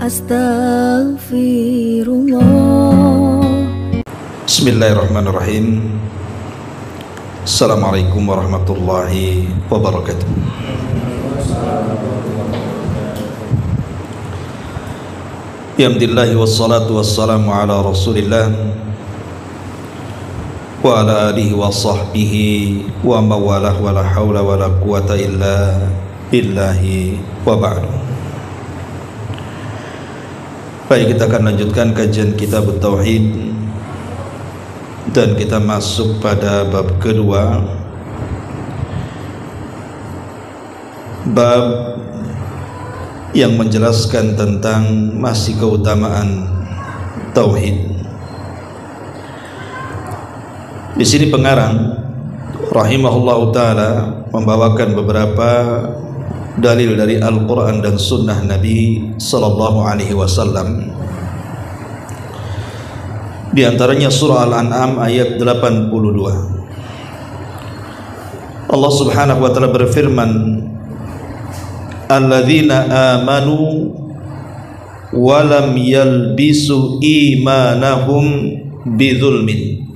Astaghfirullah. Bismillahirrahmanirrahim. Assalamualaikum warahmatullahi wabarakatuh. Alhamdulillah wassalatu wassalamu ala Rasulillah wa ala alihi wa sahbihi wa mawalah wa la hawla wa la quwata illa billahi wa ba'du. Baik, kita akan lanjutkan kajian kitab Tauhid dan kita masuk pada bab kedua, bab yang menjelaskan tentang masih keutamaan tauhid. Di sini pengarang rahimahullahu taala membawakan beberapa dalil dari Al-Quran dan Sunnah Nabi Sallallahu Alaihi Wasallam. Di antaranya surah Al-An'am ayat 82. Allah Subhanahu Wa Taala berfirman, "Alladzina amanu wa lam yalbisu imanahum bidzulmin,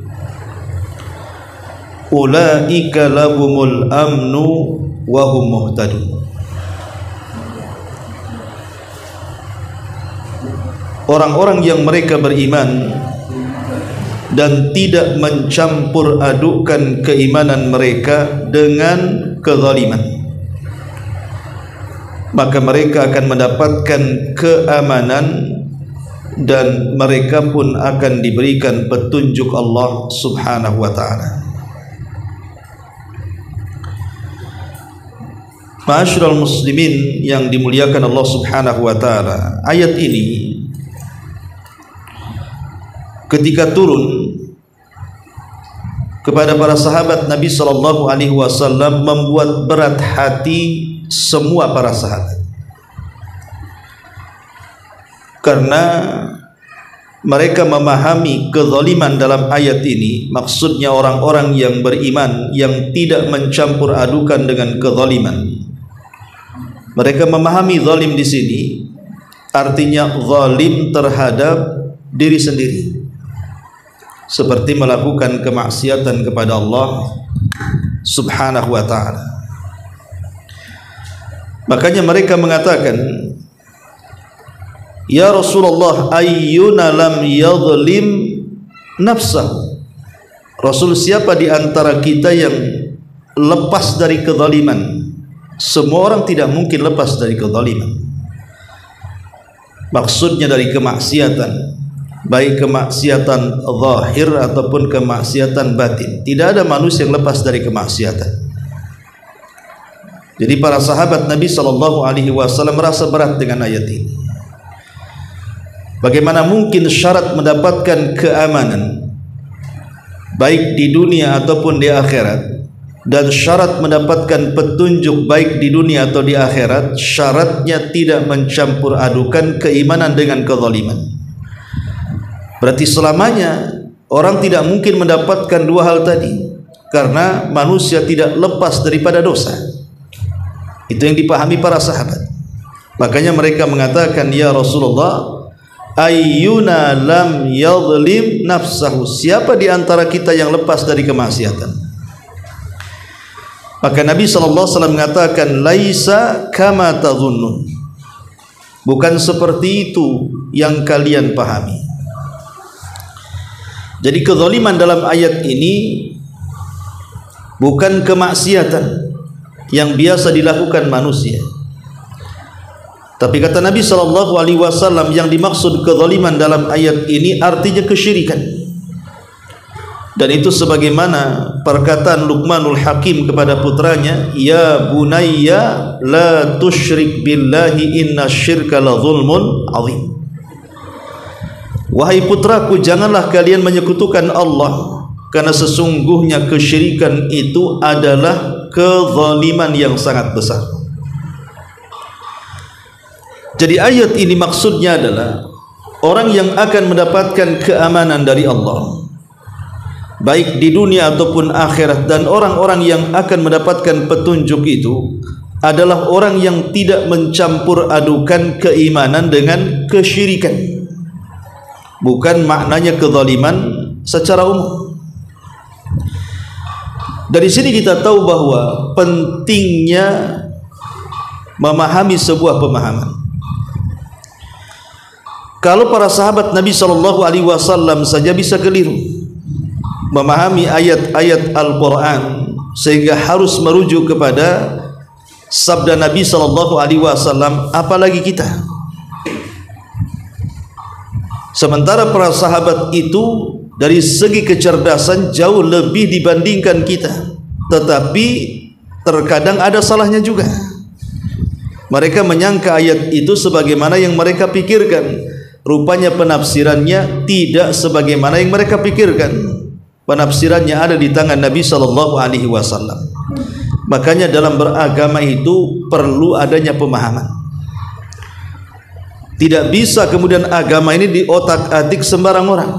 ulaika lahumul amnu wa hum muhtadun." Orang-orang yang mereka beriman dan tidak mencampur adukkan keimanan mereka dengan kezaliman, maka mereka akan mendapatkan keamanan dan mereka pun akan diberikan petunjuk Allah Subhanahu wa taala. Ma'asyiral muslimin yang dimuliakan Allah Subhanahu wa taala, ayat ini ketika turun kepada para sahabat Nabi Sallallahu Alaihi Wasallam membuat berat hati semua para sahabat, karena mereka memahami kezaliman dalam ayat ini maksudnya orang-orang yang beriman yang tidak mencampur adukan dengan kezaliman. Mereka memahami zalim di sini artinya zalim terhadap diri sendiri, seperti melakukan kemaksiatan kepada Allah Subhanahu wa ta'ala. Makanya mereka mengatakan, "Ya Rasulullah, ayyuna lam yadhlim nafsahu?" Rasul, siapa di antara kita yang lepas dari kezaliman? Semua orang tidak mungkin lepas dari kezaliman. Maksudnya dari kemaksiatan, baik kemaksiatan zahir ataupun kemaksiatan batin. Tidak ada manusia yang lepas dari kemaksiatan. Jadi para sahabat Nabi Sallallahu Alaihi Wasallam merasa berat dengan ayat ini. Bagaimana mungkin syarat mendapatkan keamanan baik di dunia ataupun di akhirat, dan syarat mendapatkan petunjuk baik di dunia atau di akhirat, syaratnya tidak mencampur adukan keimanan dengan kezaliman. Berarti selamanya orang tidak mungkin mendapatkan dua hal tadi, karena manusia tidak lepas daripada dosa. Itu yang dipahami para sahabat. Makanya mereka mengatakan, "Ya Rasulullah, ayyuna lam yadhlim nafsahu?" Siapa di antara kita yang lepas dari kemaksiatan? Maka Nabi SAW mengatakan, "Laisa kama tadhunnun." Bukan seperti itu yang kalian pahami. Jadi kezaliman dalam ayat ini bukan kemaksiatan yang biasa dilakukan manusia. Tapi kata Nabi Sallallahu Alaihi Wasallam, yang dimaksud kezaliman dalam ayat ini artinya kesyirikan. Dan itu sebagaimana perkataan Luqmanul Hakim kepada putranya, "Ya bunayya la tusyrik billahi inna syirka la zulmun azim." Wahai putraku, janganlah kalian menyekutukan Allah, karena sesungguhnya kesyirikan itu adalah kezaliman yang sangat besar. Jadi ayat ini maksudnya adalah orang yang akan mendapatkan keamanan dari Allah baik di dunia ataupun akhirat, dan orang-orang yang akan mendapatkan petunjuk itu adalah orang yang tidak mencampur adukan keimanan dengan kesyirikan. Bukan maknanya kezaliman secara umum. Dari sini kita tahu bahwa pentingnya memahami sebuah pemahaman. Kalau para sahabat Nabi SAW saja bisa keliru memahami ayat-ayat Al-Quran sehingga harus merujuk kepada sabda Nabi SAW, apalagi kita. Sementara para sahabat itu dari segi kecerdasan jauh lebih dibandingkan kita, tetapi terkadang ada salahnya juga. Mereka menyangka ayat itu sebagaimana yang mereka pikirkan, rupanya penafsirannya tidak sebagaimana yang mereka pikirkan. Penafsirannya ada di tangan Nabi SAW. Makanya dalam beragama itu perlu adanya pemahaman. Tidak bisa kemudian agama ini diotak-atik sembarang orang.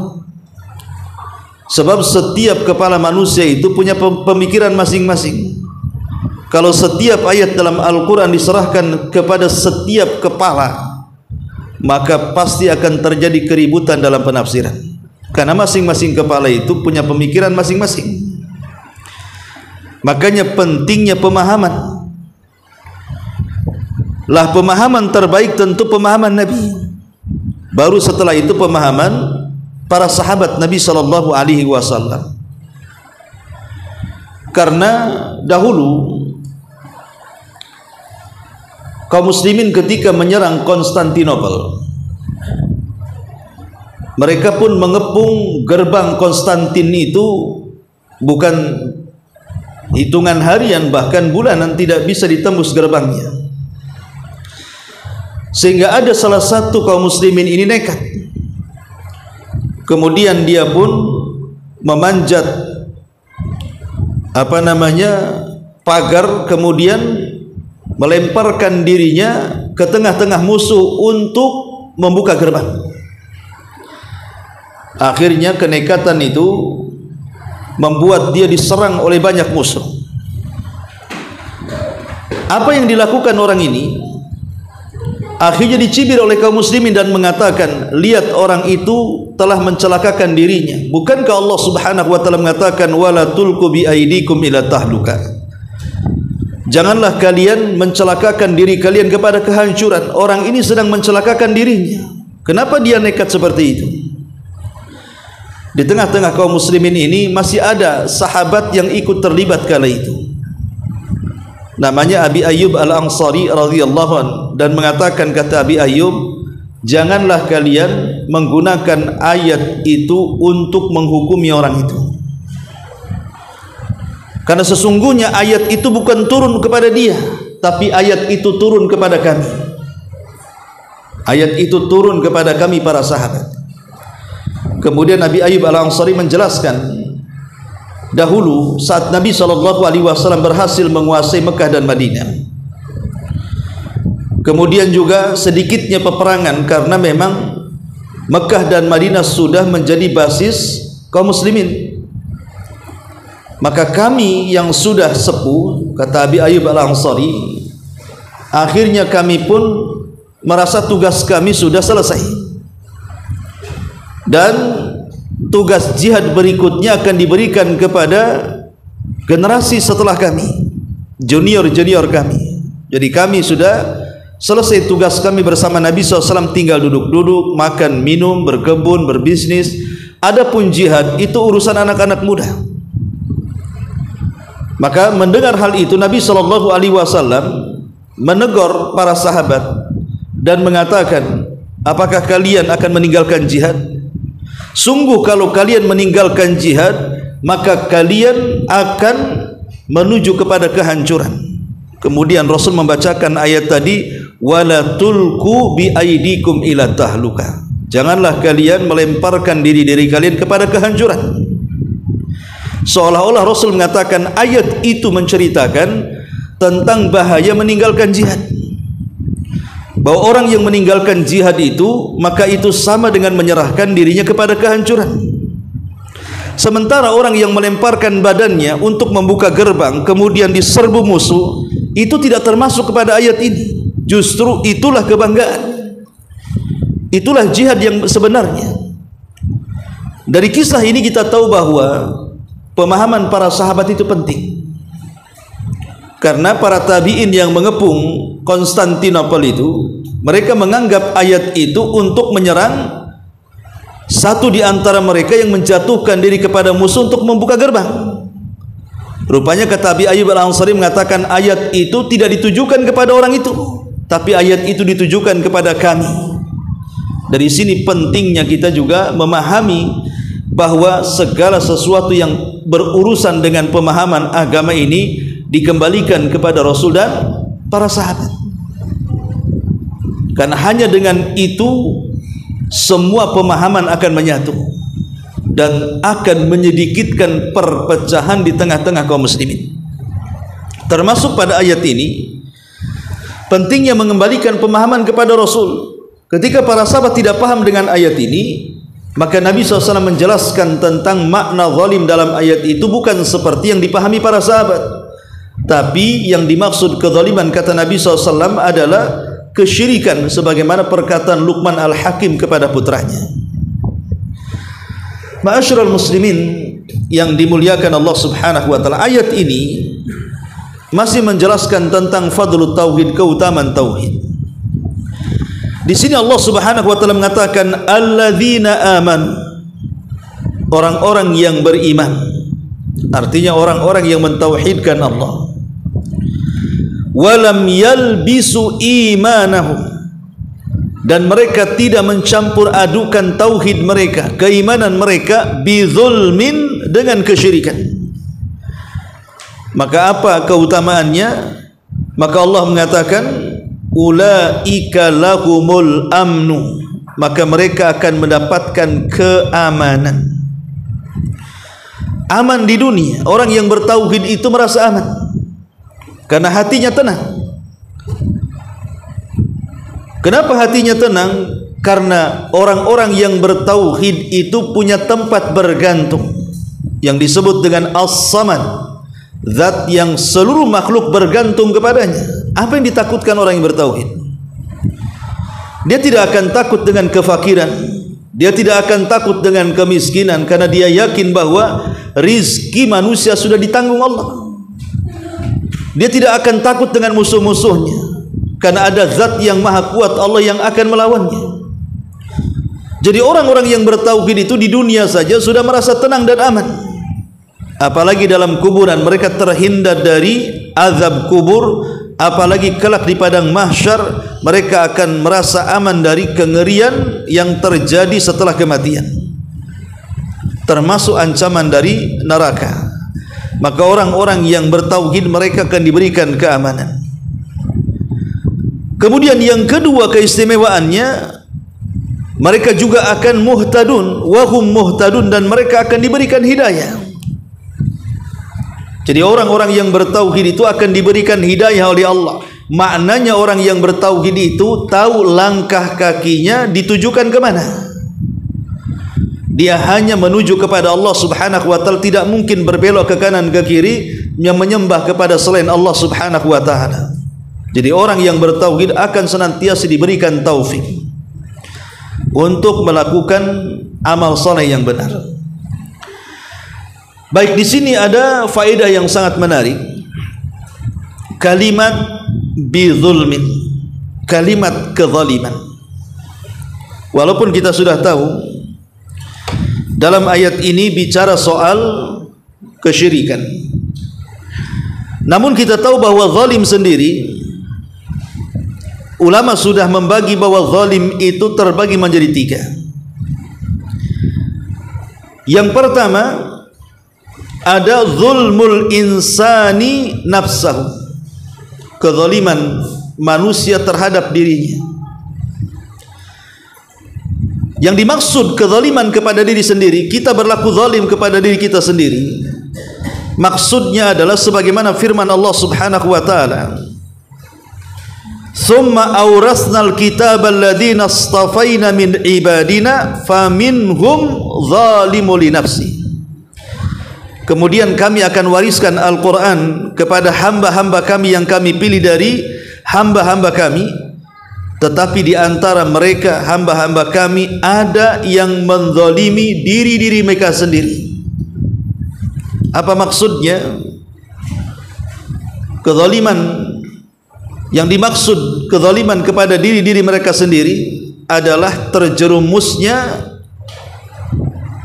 Sebab setiap kepala manusia itu punya pemikiran masing-masing. Kalau setiap ayat dalam Al-Quran diserahkan kepada setiap kepala, maka pasti akan terjadi keributan dalam penafsiran. Karena masing-masing kepala itu punya pemikiran masing-masing. Makanya pentingnya pemahaman. Lah pemahaman terbaik tentu pemahaman Nabi. Baru setelah itu pemahaman para sahabat Nabi SAW. Karena dahulu kaum muslimin ketika menyerang Konstantinopel, mereka pun mengepung gerbang Konstantin itu bukan hitungan harian, bahkan bulanan tidak bisa ditembus gerbangnya. Sehingga ada salah satu kaum muslimin ini nekat, kemudian dia pun memanjat pagar, kemudian melemparkan dirinya ke tengah-tengah musuh untuk membuka gerbang. Akhirnya kenekatan itu membuat dia diserang oleh banyak musuh. Apa yang dilakukan orang ini? Akhirnya dicibir oleh kaum muslimin dan mengatakan, lihat orang itu telah mencelakakan dirinya. Bukankah Allah Subhanahu wa taala mengatakan, wala tulqu bi aidikum ila tahluka? Janganlah kalian mencelakakan diri kalian kepada kehancuran. Orang ini sedang mencelakakan dirinya. Kenapa dia nekat seperti itu? Di tengah-tengah kaum muslimin ini masih ada sahabat yang ikut terlibat kala itu. Namanya Abi Ayyub Al-Ansari radhiyallahu anhu, dan mengatakan, kata Abi Ayyub, janganlah kalian menggunakan ayat itu untuk menghukumi orang itu. Karena sesungguhnya ayat itu bukan turun kepada dia, tapi ayat itu turun kepada kami. Ayat itu turun kepada kami para sahabat. Kemudian Nabi Ayyub Al-Ansari menjelaskan, dahulu saat Nabi SAW berhasil menguasai Mekah dan Madinah, kemudian juga sedikitnya peperangan karena memang Mekah dan Madinah sudah menjadi basis kaum muslimin. Maka kami yang sudah sepuh, kata Abi Ayyub Al-Ansari, akhirnya kami pun merasa tugas kami sudah selesai, dan tugas jihad berikutnya akan diberikan kepada generasi setelah kami, junior-junior kami. Jadi kami sudah selesai tugas kami bersama Nabi SAW, tinggal duduk-duduk, makan, minum, berkebun, berbisnis. Adapun jihad itu urusan anak-anak muda. Maka mendengar hal itu, Nabi SAW menegur para sahabat dan mengatakan, apakah kalian akan meninggalkan jihad? Sungguh kalau kalian meninggalkan jihad, maka kalian akan menuju kepada kehancuran. Kemudian Rasul membacakan ayat tadi, wala tulqu bi aidikum ila tahluka. Janganlah kalian melemparkan diri-diri kalian kepada kehancuran. Seolah-olah Rasul mengatakan ayat itu menceritakan tentang bahaya meninggalkan jihad, bahwa orang yang meninggalkan jihad itu, maka itu sama dengan menyerahkan dirinya kepada kehancuran. Sementara orang yang melemparkan badannya untuk membuka gerbang, kemudian diserbu musuh, itu tidak termasuk kepada ayat ini. Justru itulah kebanggaan, itulah jihad yang sebenarnya. Dari kisah ini kita tahu bahwa pemahaman para sahabat itu penting, karena para tabi'in yang mengepung Konstantinopel itu, mereka menganggap ayat itu untuk menyerang satu di antara mereka yang menjatuhkan diri kepada musuh untuk membuka gerbang. Rupanya kata Abi Ayyub Al-Ansari mengatakan ayat itu tidak ditujukan kepada orang itu, tapi ayat itu ditujukan kepada kami. Dari sini pentingnya kita juga memahami bahwa segala sesuatu yang berurusan dengan pemahaman agama ini dikembalikan kepada Rasul dan para sahabat. Karena hanya dengan itu semua pemahaman akan menyatu dan akan menyedikitkan perpecahan di tengah-tengah kaum muslimin. Termasuk pada ayat ini pentingnya mengembalikan pemahaman kepada Rasul. Ketika para sahabat tidak paham dengan ayat ini, maka Nabi SAW menjelaskan tentang makna zalim dalam ayat itu bukan seperti yang dipahami para sahabat, tapi yang dimaksud kezaliman kata Nabi SAW adalah kesyirikan, sebagaimana perkataan Luqman Al-Hakim kepada putranya. Ma'asyiral muslimin yang dimuliakan Allah Subhanahu wa taala, ayat ini masih menjelaskan tentang fadlut tauhid, keutamaan tauhid. Di sini Allah Subhanahu wa taala mengatakan alladzina amanu, orang-orang yang beriman, artinya orang-orang yang mentauhidkan Allah. Walam yalbisu imanahum, dan mereka tidak mencampur adukan tauhid mereka, keimanan mereka, bizulmin, dengan kesyirikan. Maka apa keutamaannya? Maka Allah mengatakan ulaika lahumul amnu, maka mereka akan mendapatkan keamanan. Aman di dunia. Orang yang bertauhid itu merasa aman karena hatinya tenang. Kenapa hatinya tenang? Karena orang-orang yang bertauhid itu punya tempat bergantung yang disebut dengan As-Samad, zat yang seluruh makhluk bergantung kepadanya. Apa yang ditakutkan orang yang bertauhid? Dia tidak akan takut dengan kefakiran, dia tidak akan takut dengan kemiskinan, karena dia yakin bahwa rizki manusia sudah ditanggung Allah. Dia tidak akan takut dengan musuh-musuhnya, karena ada zat yang maha kuat, Allah yang akan melawannya. Jadi orang-orang yang bertauhid itu di dunia saja sudah merasa tenang dan aman. Apalagi dalam kuburan mereka terhindar dari azab kubur, apalagi kelak di padang mahsyar mereka akan merasa aman dari kengerian yang terjadi setelah kematian, termasuk ancaman dari neraka. Maka orang-orang yang bertauhid mereka akan diberikan keamanan. Kemudian yang kedua keistimewaannya, mereka juga akan muhtadun, wahum muhtadun, dan mereka akan diberikan hidayah. Jadi orang-orang yang bertauhid itu akan diberikan hidayah oleh Allah. Maknanya orang yang bertauhid itu tahu langkah kakinya ditujukan ke mana. Dia hanya menuju kepada Allah Subhanahu wa taala, tidak mungkin berbelok ke kanan ke kiri yang menyembah kepada selain Allah Subhanahu wa taala. Jadi orang yang bertauhid akan senantiasa diberikan taufik untuk melakukan amal saleh yang benar. Baik, di sini ada faedah yang sangat menarik. Kalimat bizulmin, kalimat kezaliman. Walaupun kita sudah tahu dalam ayat ini bicara soal kesyirikan, namun kita tahu bahwa zalim sendiri, ulama sudah membagi bahwa zalim itu terbagi menjadi tiga. Yang pertama ada zulmul insani nafsahu, kezaliman manusia terhadap dirinya. Yang dimaksud kezaliman kepada diri sendiri, kita berlaku zalim kepada diri kita sendiri, maksudnya adalah sebagaimana firman Allah Subhanahu wa taala, "Tsumma awrasnal kitaba alladziina astafaina min ibadina faminhum zalimun li nafsi." Kemudian kami akan wariskan Al-Quran kepada hamba-hamba kami yang kami pilih dari hamba-hamba kami. Tetapi di antara mereka hamba-hamba kami ada yang menzalimi diri-diri mereka sendiri. Apa maksudnya? Kezaliman yang dimaksud, kezaliman kepada diri-diri mereka sendiri adalah terjerumusnya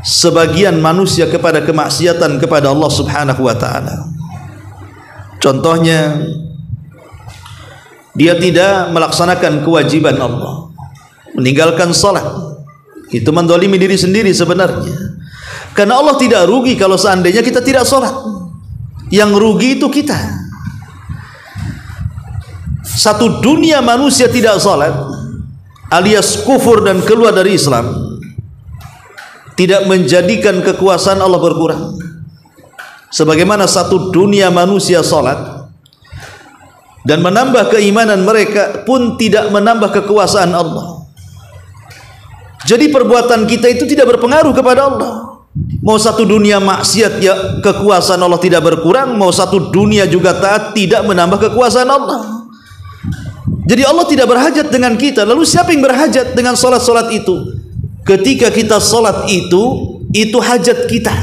sebagian manusia kepada kemaksiatan kepada Allah Subhanahu wa taala. Contohnya, dia tidak melaksanakan kewajiban Allah, meninggalkan salat. Itu menzalimi diri sendiri sebenarnya. Karena Allah tidak rugi kalau seandainya kita tidak salat. Yang rugi itu kita. Satu dunia manusia tidak salat alias kufur dan keluar dari Islam tidak menjadikan kekuasaan Allah berkurang. Sebagaimana satu dunia manusia salat dan menambah keimanan mereka pun tidak menambah kekuasaan Allah. Jadi perbuatan kita itu tidak berpengaruh kepada Allah. Mau satu dunia maksiat ya kekuasaan Allah tidak berkurang, mau satu dunia juga taat tidak menambah kekuasaan Allah. Jadi Allah tidak berhajat dengan kita. Lalu siapa yang berhajat dengan salat-salat itu? Ketika kita salat itu hajat kita.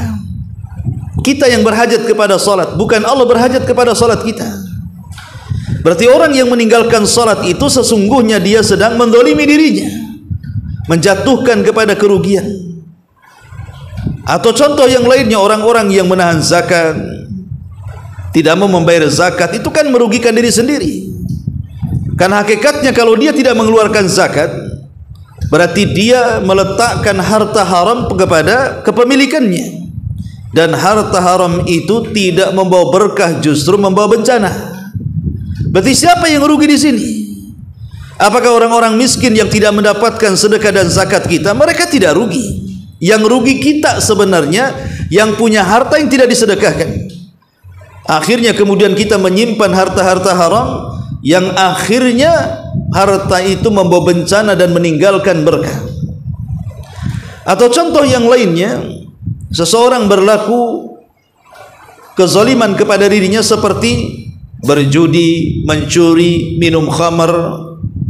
Kita yang berhajat kepada salat, bukan Allah berhajat kepada salat kita. Berarti orang yang meninggalkan salat itu sesungguhnya dia sedang menzalimi dirinya, menjatuhkan kepada kerugian. Atau contoh yang lainnya, orang-orang yang menahan zakat, tidak mau membayar zakat, itu kan merugikan diri sendiri. Karena hakikatnya kalau dia tidak mengeluarkan zakat, berarti dia meletakkan harta haram kepada kepemilikannya, dan harta haram itu tidak membawa berkah, justru membawa bencana. Berarti siapa yang rugi di sini? Apakah orang-orang miskin yang tidak mendapatkan sedekah dan zakat kita? Mereka tidak rugi. Yang rugi kita sebenarnya yang punya harta yang tidak disedekahkan. Akhirnya kemudian kita menyimpan harta-harta haram yang akhirnya harta itu membawa bencana dan meninggalkan berkah. Atau contoh yang lainnya, seseorang berlaku kezaliman kepada dirinya seperti berjudi, mencuri, minum khamar,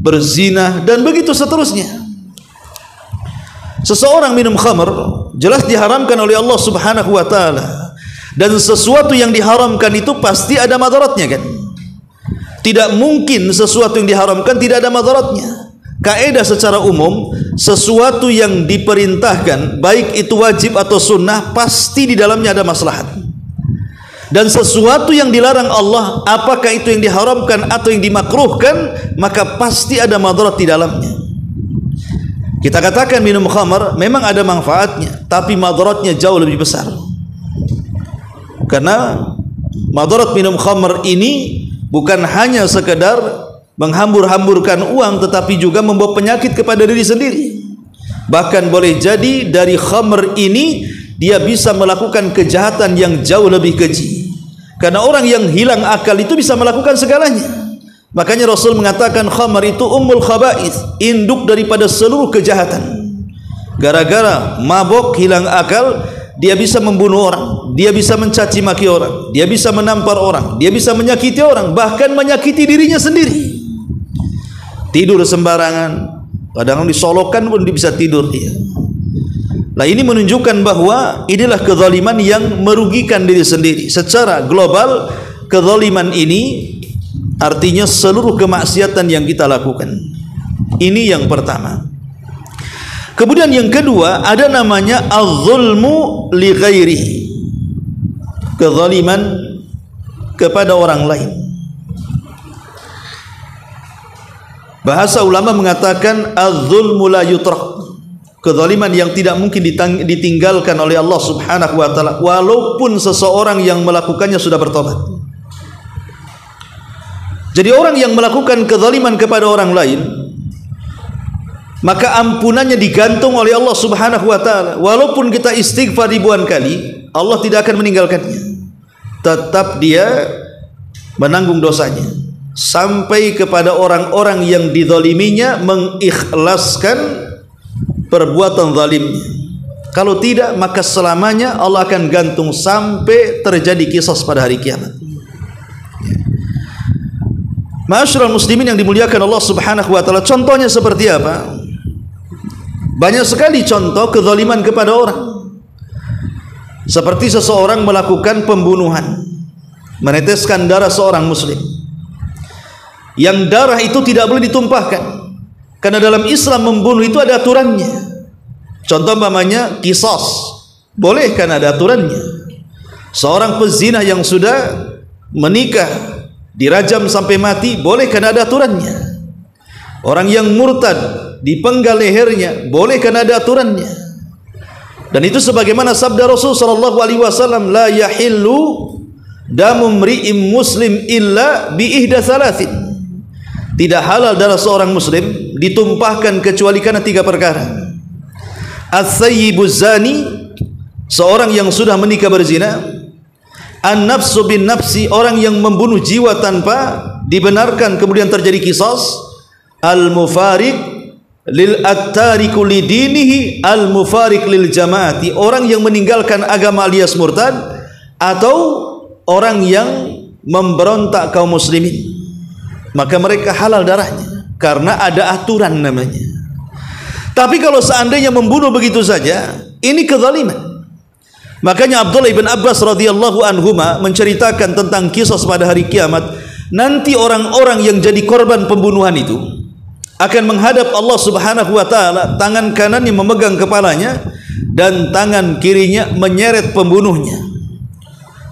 berzina, dan begitu seterusnya. Seseorang minum khamar jelas diharamkan oleh Allah Subhanahu wa taala, dan sesuatu yang diharamkan itu pasti ada madaratnya kan? Tidak mungkin sesuatu yang diharamkan tidak ada madaratnya. Kaidah secara umum, sesuatu yang diperintahkan baik itu wajib atau sunnah pasti di dalamnya ada maslahat. Dan sesuatu yang dilarang Allah, apakah itu yang diharamkan atau yang dimakruhkan, maka pasti ada madarat di dalamnya. Kita katakan minum khamar memang ada manfaatnya, tapi madaratnya jauh lebih besar. Karena madarat minum khamar ini bukan hanya sekedar menghambur-hamburkan uang, tetapi juga membawa penyakit kepada diri sendiri. Bahkan boleh jadi dari khamr ini dia bisa melakukan kejahatan yang jauh lebih keji. Karena orang yang hilang akal itu bisa melakukan segalanya. Makanya Rasul mengatakan khamr itu ummul khaba'ith, induk daripada seluruh kejahatan. Gara-gara mabok, hilang akal, dia bisa membunuh orang, dia bisa mencaci maki orang, dia bisa menampar orang, dia bisa menyakiti orang, bahkan menyakiti dirinya sendiri. Tidur sembarangan, kadang disolokkan pun dia bisa tidur dia. Nah, ini menunjukkan bahwa inilah kezaliman yang merugikan diri sendiri. Secara global, kezaliman ini artinya seluruh kemaksiatan yang kita lakukan. Ini yang pertama. Kemudian yang kedua ada namanya az-zulmu li ghairi, kezaliman kepada orang lain. Bahasa ulama mengatakan az-zulmu la yutrak, kezaliman yang tidak mungkin ditinggalkan oleh Allah Subhanahu wa taala walaupun seseorang yang melakukannya sudah bertobat. Jadi orang yang melakukan kezaliman kepada orang lain, maka ampunannya digantung oleh Allah Subhanahu wa taala. Walaupun kita istighfar ribuan kali, Allah tidak akan meninggalkannya. Tetap dia menanggung dosanya sampai kepada orang-orang yang dizaliminya mengikhlaskan perbuatan zalimnya. Kalau tidak, maka selamanya Allah akan gantung sampai terjadi qisas pada hari kiamat. Ma'asyiral muslimin yang dimuliakan Allah Subhanahu wa taala, contohnya seperti apa? Banyak sekali contoh kezaliman kepada orang. Seperti seseorang melakukan pembunuhan, meneteskan darah seorang muslim. Yang darah itu tidak boleh ditumpahkan, karena dalam Islam membunuh itu ada aturannya. Contoh umpamanya qisas, boleh karena ada aturannya. Seorang pezina yang sudah menikah dirajam sampai mati, boleh karena ada aturannya. Orang yang murtad dipenggal lehernya, boleh karena ada aturannya. Dan itu sebagaimana sabda Rasul sallallahu alaihi wasallam, la yahillu damu mri'im muslim illa bi ihda thalathin. Tidak halal darah seorang muslim ditumpahkan kecuali karena 3 perkara. As-sayyibuz zani, seorang yang sudah menikah berzina. An-nafsu bin nafsi, orang yang membunuh jiwa tanpa dibenarkan kemudian terjadi qisas. Al-mufariq lil attariku lidinihi al-mufariq lil jamaati, orang yang meninggalkan agama alias murtad, atau orang yang memberontak kaum muslimin, maka mereka halal darahnya karena ada aturan namanya. Tapi kalau seandainya membunuh begitu saja, ini kezaliman. Makanya Abdullah ibn Abbas radhiyallahu anhuma menceritakan tentang kisah pada hari kiamat. Nanti orang-orang yang jadi korban pembunuhan itu akan menghadap Allah Subhanahu wa taala, tangan kanannya memegang kepalanya dan tangan kirinya menyeret pembunuhnya.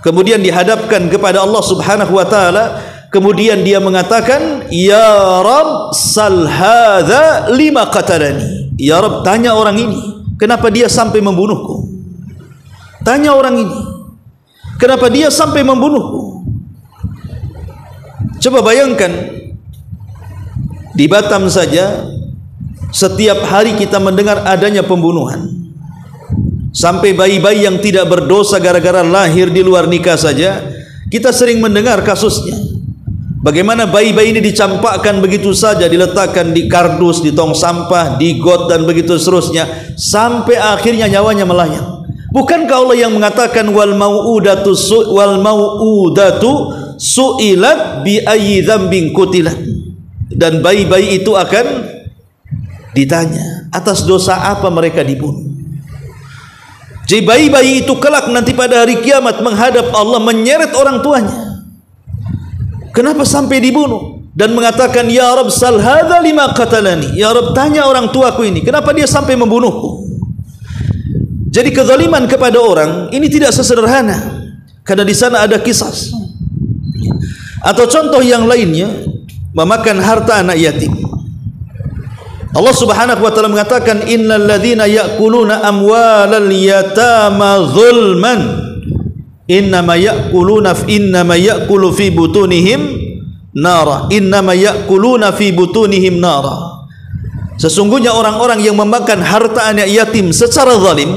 Kemudian dihadapkan kepada Allah Subhanahu wa taala, kemudian dia mengatakan, ya Rabb, sal hadza lima qatalani. Ya Rabb, tanya orang ini, kenapa dia sampai membunuhku? Tanya orang ini, kenapa dia sampai membunuhku? Coba bayangkan, di Batam saja setiap hari kita mendengar adanya pembunuhan. Sampai bayi-bayi yang tidak berdosa gara-gara lahir di luar nikah saja kita sering mendengar kasusnya. Bagaimana bayi-bayi ini dicampakkan begitu saja, diletakkan di kardus, di tong sampah, di got dan begitu seterusnya, sampai akhirnya nyawanya melayang. Bukankah Allah yang mengatakan wal mau'udatu su'ilat bi ayyi dzambin qutilat, dan bayi-bayi itu akan ditanya atas dosa apa mereka dibunuh. Jadi bayi-bayi itu kelak nanti pada hari kiamat menghadap Allah, menyeret orang tuanya, kenapa sampai dibunuh, dan mengatakan, ya Rabb, sal hadza lima qatalani. Ya Rabb, tanya orang tuaku ini, kenapa dia sampai membunuhku? Jadi kezaliman kepada orang ini tidak sesederhana, karena di sana ada qisas. Atau contoh yang lainnya, memakan harta anak yatim. Allah Subhanahu wa taala mengatakan, innal ladzina ya'kuluna amwalal yatama zulman innama ya'kulu fi butunihim nara. Innama ya'kuluna fi butunihim nara. Sesungguhnya orang-orang yang memakan harta anak yatim secara zalim,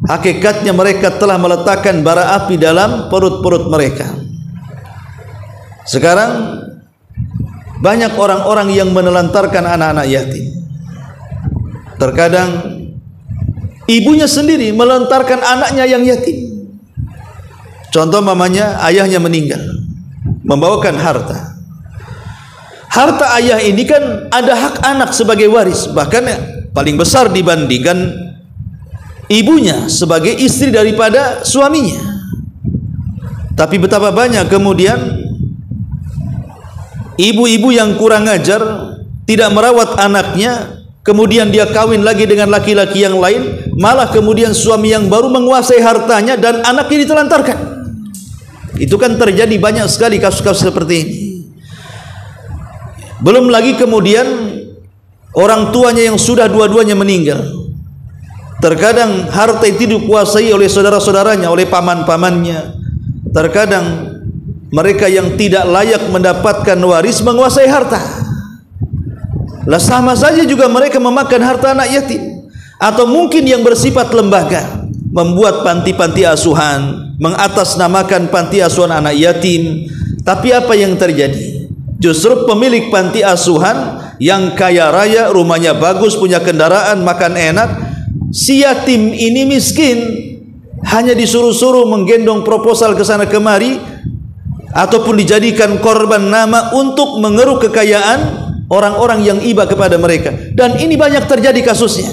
hakikatnya mereka telah meletakkan bara api dalam perut-perut mereka. Sekarang banyak orang-orang yang menelantarkan anak-anak yatim. Terkadang ibunya sendiri melantarkan anaknya yang yatim. Contoh mamanya, ayahnya meninggal, membawakan harta. Harta ayah ini kan ada hak anak sebagai waris, bahkan paling besar dibandingkan ibunya sebagai istri daripada suaminya. Tapi betapa banyak kemudian ibu-ibu yang kurang ajar, tidak merawat anaknya, kemudian dia kawin lagi dengan laki-laki yang lain, malah kemudian suami yang baru menguasai hartanya dan anaknya ditelantarkan. Itu kan terjadi banyak sekali kasus-kasus seperti ini. Belum lagi kemudian orang tuanya yang sudah dua-duanya meninggal. Terkadang harta itu dikuasai oleh saudara-saudaranya, oleh paman-pamannya. Terkadang mereka yang tidak layak mendapatkan waris menguasai harta. Lah sama saja juga mereka memakan harta anak yatim. Atau mungkin yang bersifat lembaga, membuat panti-panti asuhan, mengatasnamakan panti asuhan anak yatim. Tapi apa yang terjadi? Justru pemilik panti asuhan yang kaya raya, rumahnya bagus, punya kendaraan, makan enak, si yatim ini miskin, hanya disuruh-suruh menggendong proposal ke sana kemari, ataupun dijadikan korban nama untuk mengeruk kekayaan orang-orang yang iba kepada mereka. Dan ini banyak terjadi kasusnya.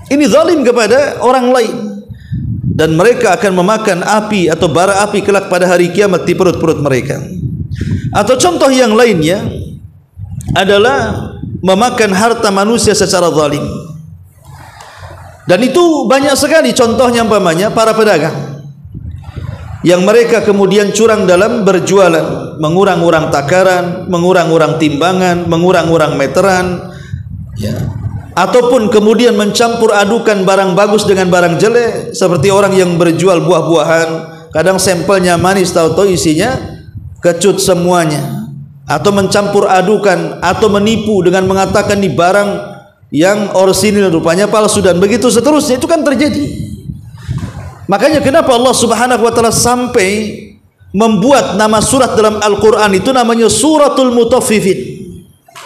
Ini zalim kepada orang lain, dan mereka akan memakan api atau bara api kelak pada hari kiamat di perut-perut mereka. Atau contoh yang lainnya adalah memakan harta manusia secara zalim. Dan itu banyak sekali contohnya, umpamanya para pedagang yang mereka kemudian curang dalam berjualan, mengurang-urang takaran, mengurang-urang timbangan, mengurang-urang meteran, ya. Ataupun kemudian mencampur adukan barang bagus dengan barang jelek, seperti orang yang berjual buah-buahan, kadang sampelnya manis, tahu-tahu isinya kecut semuanya, atau mencampur adukan, atau menipu dengan mengatakan di barang yang orisinil rupanya palsu, dan begitu seterusnya. Itu kan terjadi. Makanya kenapa Allah Subhanahu wa taala sampai membuat nama surat dalam Al-Qur'an itu namanya Suratul Mutaffifin.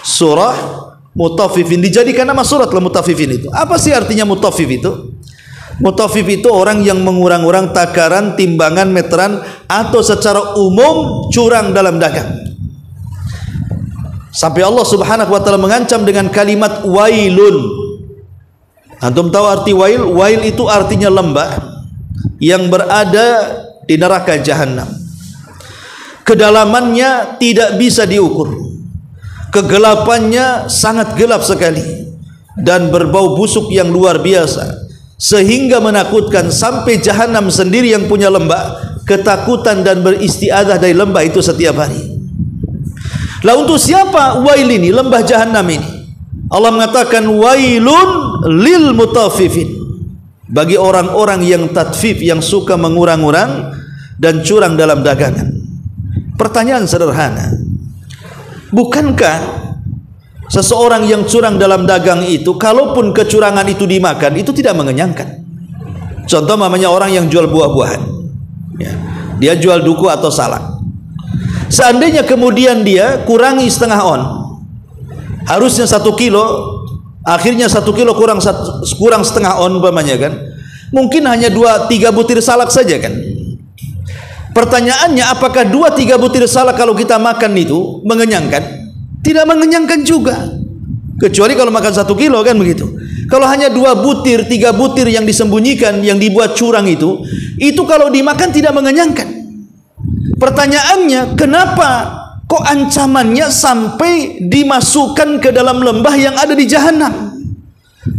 Surah Mutaffifin dijadikan nama surat Al-Mutaffifin itu. Apa sih artinya mutaffif itu? Mutaffif itu orang yang mengurang-urang takaran, timbangan, meteran, atau secara umum curang dalam dagang. Sampai Allah Subhanahu wa taala mengancam dengan kalimat wailun. Antum tahu arti wail? Wail itu artinya lembah yang berada di neraka jahanam. Kedalamannya tidak bisa diukur. Kegelapannya sangat gelap sekali dan berbau busuk yang luar biasa, sehingga menakutkan. Sampai jahanam sendiri yang punya lembah ketakutan dan beristiadah dari lembah itu setiap hari. Lah untuk siapa wail ini, lembah jahanam ini? Allah mengatakan wailun lil mutaffifin, bagi orang-orang yang tatfif, yang suka mengurang-urang dan curang dalam dagangan. Pertanyaan sederhana, bukankah seseorang yang curang dalam dagang itu, kalaupun kecurangan itu dimakan, itu tidak mengenyangkan? Contoh namanya orang yang jual buah-buahan, ya, dia jual duku atau salak. Seandainya kemudian dia kurangi setengah on, harusnya 1 kilo, akhirnya 1 kilo kurang setengah on umpamanya kan, mungkin hanya 2-3 butir salak saja kan. Pertanyaannya, apakah 2-3 butir salak kalau kita makan itu mengenyangkan? Tidak mengenyangkan juga, kecuali kalau makan 1 kilo kan begitu. Kalau hanya 2 butir, 3 butir yang disembunyikan, yang dibuat curang itu kalau dimakan tidak mengenyangkan. Pertanyaannya, kenapa kok ancamannya sampai dimasukkan ke dalam lembah yang ada di jahanam?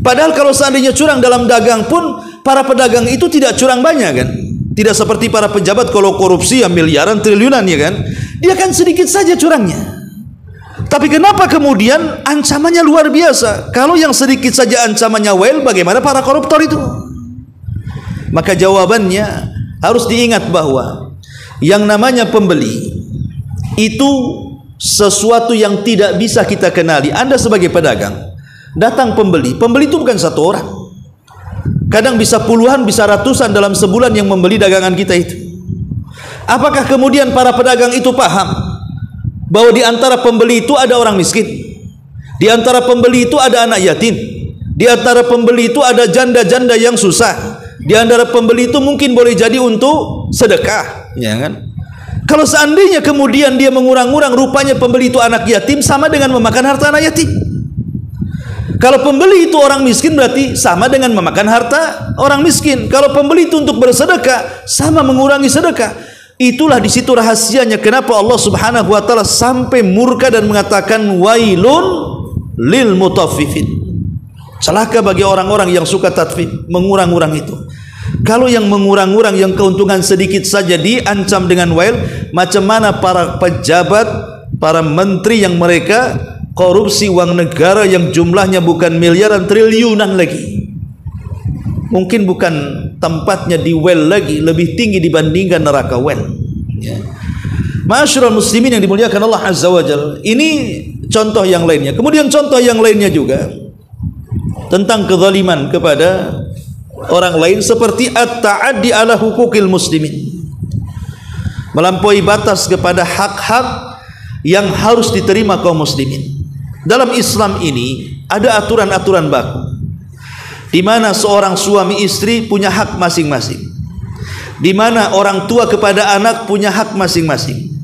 Padahal kalau seandainya curang dalam dagang pun, para pedagang itu tidak curang banyak kan? Tidak seperti para pejabat kalau korupsi ya miliaran, triliunan ya kan? Dia kan sedikit saja curangnya. Tapi kenapa kemudian ancamannya luar biasa? Kalau yang sedikit saja ancamannya wail, bagaimana para koruptor itu? Maka jawabannya harus diingat bahwa yang namanya pembeli itu sesuatu yang tidak bisa kita kenali. Anda sebagai pedagang, datang pembeli itu bukan satu orang, kadang bisa puluhan, bisa ratusan dalam sebulan yang membeli dagangan kita itu. Apakah kemudian para pedagang itu paham bahwa di antara pembeli itu ada orang miskin, di antara pembeli itu ada anak yatim, di antara pembeli itu ada janda-janda yang susah, di antara pembeli itu mungkin boleh jadi untuk sedekah, ya kan? Kalau seandainya kemudian dia mengurang-urang, rupanya pembeli itu anak yatim, sama dengan memakan harta anak yatim. Kalau pembeli itu orang miskin, berarti sama dengan memakan harta orang miskin. Kalau pembeli itu untuk bersedekah, sama mengurangi sedekah. Itulah di situ rahasianya kenapa Allah Subhanahu wa taala sampai murka dan mengatakan wailun lil mutaffifin. Celaka bagi orang-orang yang suka tatfif, mengurang-urang itu. Kalau yang mengurang-urang, yang keuntungan sedikit saja diancam dengan wail, macam mana para pejabat, para menteri yang mereka korupsi uang negara yang jumlahnya bukan miliaran, triliunan lagi. Mungkin bukan tempatnya di well lagi, lebih tinggi dibandingkan neraka well, ya. Ma'asyiral muslimin yang dimuliakan Allah Azza wa Jalla. Ini contoh yang lainnya. Kemudian contoh yang lainnya juga tentang kezaliman kepada orang lain, seperti at-ta'addi ala hukukil muslimin, melampaui batas kepada hak-hak yang harus diterima kaum muslimin. Dalam Islam ini ada aturan-aturan baku. di mana seorang suami istri punya hak masing-masing, di mana orang tua kepada anak punya hak masing-masing,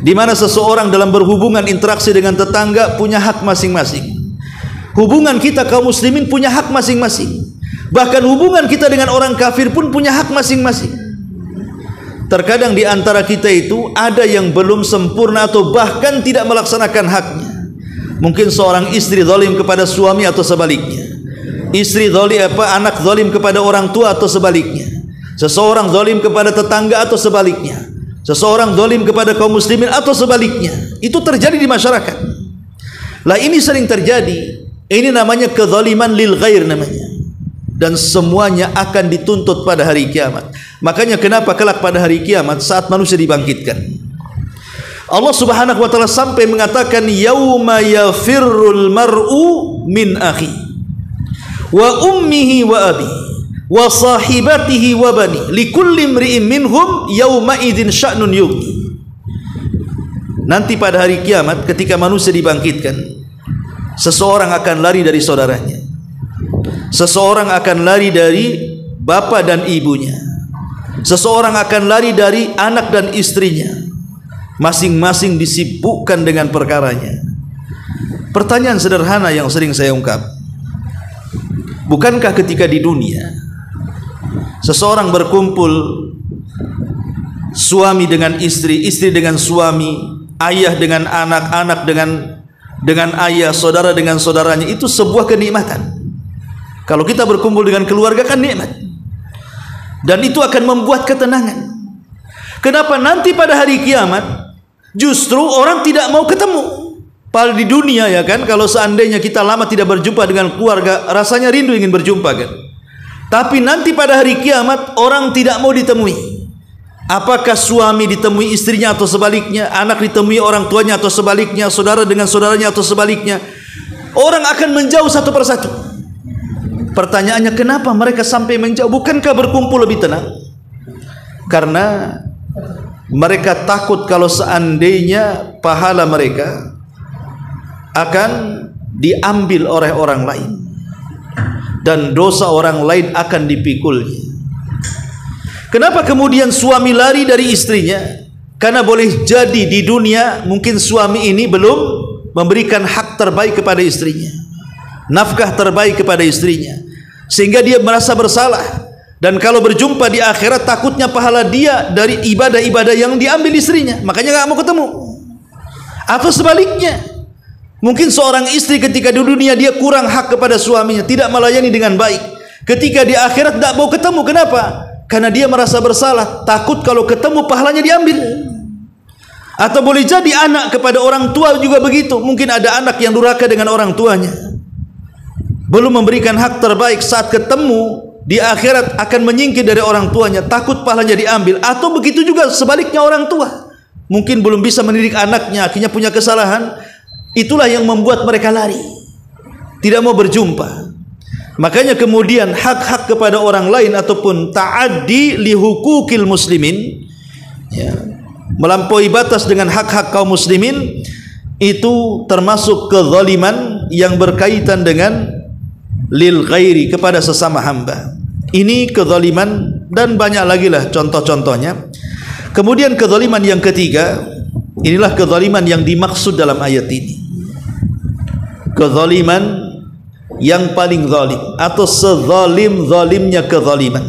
di mana seseorang dalam berhubungan interaksi dengan tetangga punya hak masing-masing. Hubungan kita kaum muslimin punya hak masing-masing. Bahkan hubungan kita dengan orang kafir pun punya hak masing-masing. Terkadang di antara kita itu ada yang belum sempurna atau bahkan tidak melaksanakan haknya. Mungkin seorang istri zalim kepada suami atau sebaliknya. Anak zalim kepada orang tua atau sebaliknya. Seseorang zalim kepada tetangga atau sebaliknya. Seseorang zalim kepada kaum muslimin atau sebaliknya. Itu terjadi di masyarakat. Lah ini sering terjadi. Ini namanya kezaliman lil ghair namanya. Dan semuanya akan dituntut pada hari kiamat. Makanya kenapa kelak pada hari kiamat saat manusia dibangkitkan, Allah Subhanahu wa taala sampai mengatakan yauma yafirrul mar'u min akhi wa ummihi wa abi wa sahibatihi wa bani likulli imri'in minhum yauma idzin sya'nun yughni. Nanti pada hari kiamat ketika manusia dibangkitkan, seseorang akan lari dari saudaranya, seseorang akan lari dari bapa dan ibunya, seseorang akan lari dari anak dan istrinya, masing-masing disibukkan dengan perkaranya. Pertanyaan sederhana yang sering saya ungkap, bukankah ketika di dunia seseorang berkumpul, suami dengan istri, istri dengan suami, ayah dengan anak, anak dengan ayah, saudara dengan saudaranya, itu sebuah kenikmatan. Kalau kita berkumpul dengan keluarga kan nikmat, dan itu akan membuat ketenangan. Kenapa nanti pada hari kiamat justru orang tidak mau ketemu? Padahal di dunia ya kan, kalau seandainya kita lama tidak berjumpa dengan keluarga, rasanya rindu ingin berjumpa kan. Tapi nanti pada hari kiamat orang tidak mau ditemui. Apakah suami ditemui istrinya atau sebaliknya, anak ditemui orang tuanya atau sebaliknya, saudara dengan saudaranya atau sebaliknya, orang akan menjauh satu persatu. Pertanyaannya, kenapa mereka sampai menjauh? Bukankah berkumpul lebih tenang? Karena mereka takut kalau seandainya pahala mereka akan diambil oleh orang lain dan dosa orang lain akan dipikulnya. Kenapa kemudian suami lari dari istrinya? Karena boleh jadi di dunia mungkin suami ini belum memberikan hak terbaik kepada istrinya, nafkah terbaik kepada istrinya, sehingga dia merasa bersalah. Dan kalau berjumpa di akhirat takutnya pahala dia dari ibadah-ibadah yang diambil istrinya, makanya gak mau ketemu. Atau sebaliknya, mungkin seorang istri ketika di dunia dia kurang hak kepada suaminya, tidak melayani dengan baik, ketika di akhirat tidak mau ketemu. Kenapa? Karena dia merasa bersalah, takut kalau ketemu pahalanya diambil. Atau boleh jadi anak kepada orang tua juga begitu. Mungkin ada anak yang durhaka dengan orang tuanya, belum memberikan hak terbaik, saat ketemu di akhirat akan menyingkir dari orang tuanya, takut pahalanya diambil. Atau begitu juga sebaliknya, orang tua mungkin belum bisa mendidik anaknya, akhirnya punya kesalahan. Itulah yang membuat mereka lari, tidak mau berjumpa. Makanya kemudian hak-hak kepada orang lain ataupun ta'addi li hukukil muslimin, ya, melampaui batas dengan hak-hak kaum muslimin, itu termasuk kezaliman yang berkaitan dengan lil ghairi, kepada sesama hamba. Ini kezaliman dan banyak lagi lah contoh-contohnya. Kemudian kezaliman yang ketiga, inilah kezaliman yang dimaksud dalam ayat ini. Kezaliman yang paling zalim atau sezalim-zalimnya kezaliman,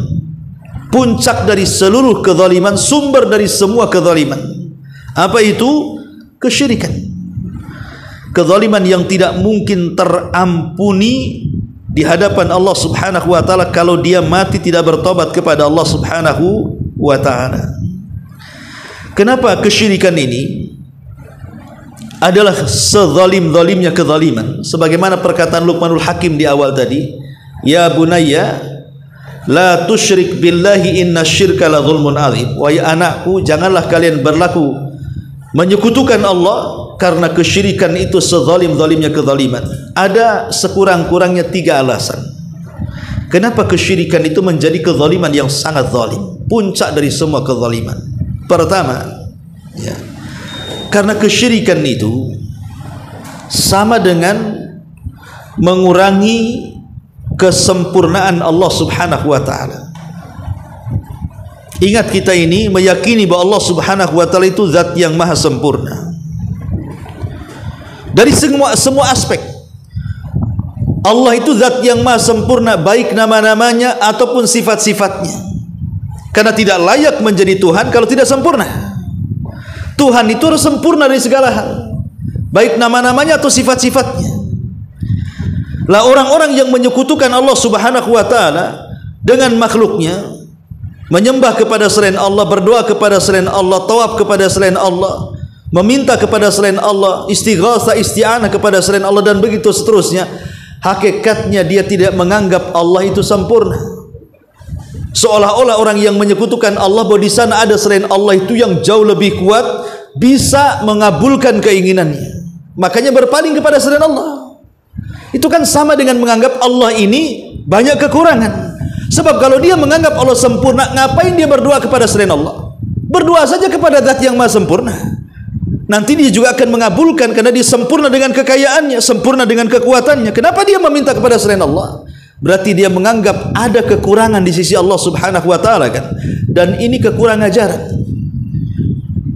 puncak dari seluruh kezaliman, sumber dari semua kezaliman. Apa itu? Kesyirikan. Kezaliman yang tidak mungkin terampuni di hadapan Allah Subhanahu wa taala kalau dia mati tidak bertobat kepada Allah Subhanahu wa taala. Kenapa kesyirikan ini adalah sezalim-zalimnya kezaliman? Sebagaimana perkataan Luqmanul Hakim di awal tadi, ya bunayya la tusyrik billahi inna syirka la zulmun azim. Wahai anakku, janganlah kalian berlaku menyekutukan Allah, karena kesyirikan itu sezalim-zalimnya kezaliman. Ada sekurang-kurangnya 3 alasan kenapa kesyirikan itu menjadi kezaliman yang sangat zalim, puncak dari semua kezaliman. Pertama, ya, karena kesyirikan itu sama dengan mengurangi kesempurnaan Allah Subhanahu wa taala. Ingat, kita ini meyakini bahwa Allah Subhanahu wa taala itu zat yang maha sempurna. Dari semua aspek, Allah itu zat yang maha sempurna, baik nama-namanya ataupun sifat-sifatnya. Karena tidak layak menjadi Tuhan kalau tidak sempurna. Tuhan itu harus sempurna dari segala hal, baik nama-namanya atau sifat-sifatnya. Lah orang-orang yang menyekutukan Allah Subhanahu wa taala dengan makhluknya, menyembah kepada selain Allah, berdoa kepada selain Allah, tawaf kepada selain Allah, meminta kepada selain Allah, istighatsah, isti'anah kepada selain Allah, dan begitu seterusnya, hakikatnya dia tidak menganggap Allah itu sempurna. Seolah-olah orang yang menyekutukan Allah bahwa di sana ada selain Allah itu yang jauh lebih kuat, bisa mengabulkan keinginannya, makanya berpaling kepada selain Allah. Itu kan sama dengan menganggap Allah ini banyak kekurangan. Sebab kalau dia menganggap Allah sempurna, ngapain dia berdoa kepada selain Allah? Berdoa saja kepada zat yang maha sempurna. Nanti dia juga akan mengabulkan, karena dia sempurna dengan kekayaannya, sempurna dengan kekuatannya. Kenapa dia meminta kepada selain Allah? Berarti dia menganggap ada kekurangan di sisi Allah Subhanahu wa taala kan? Dan ini kekurangan ajaran.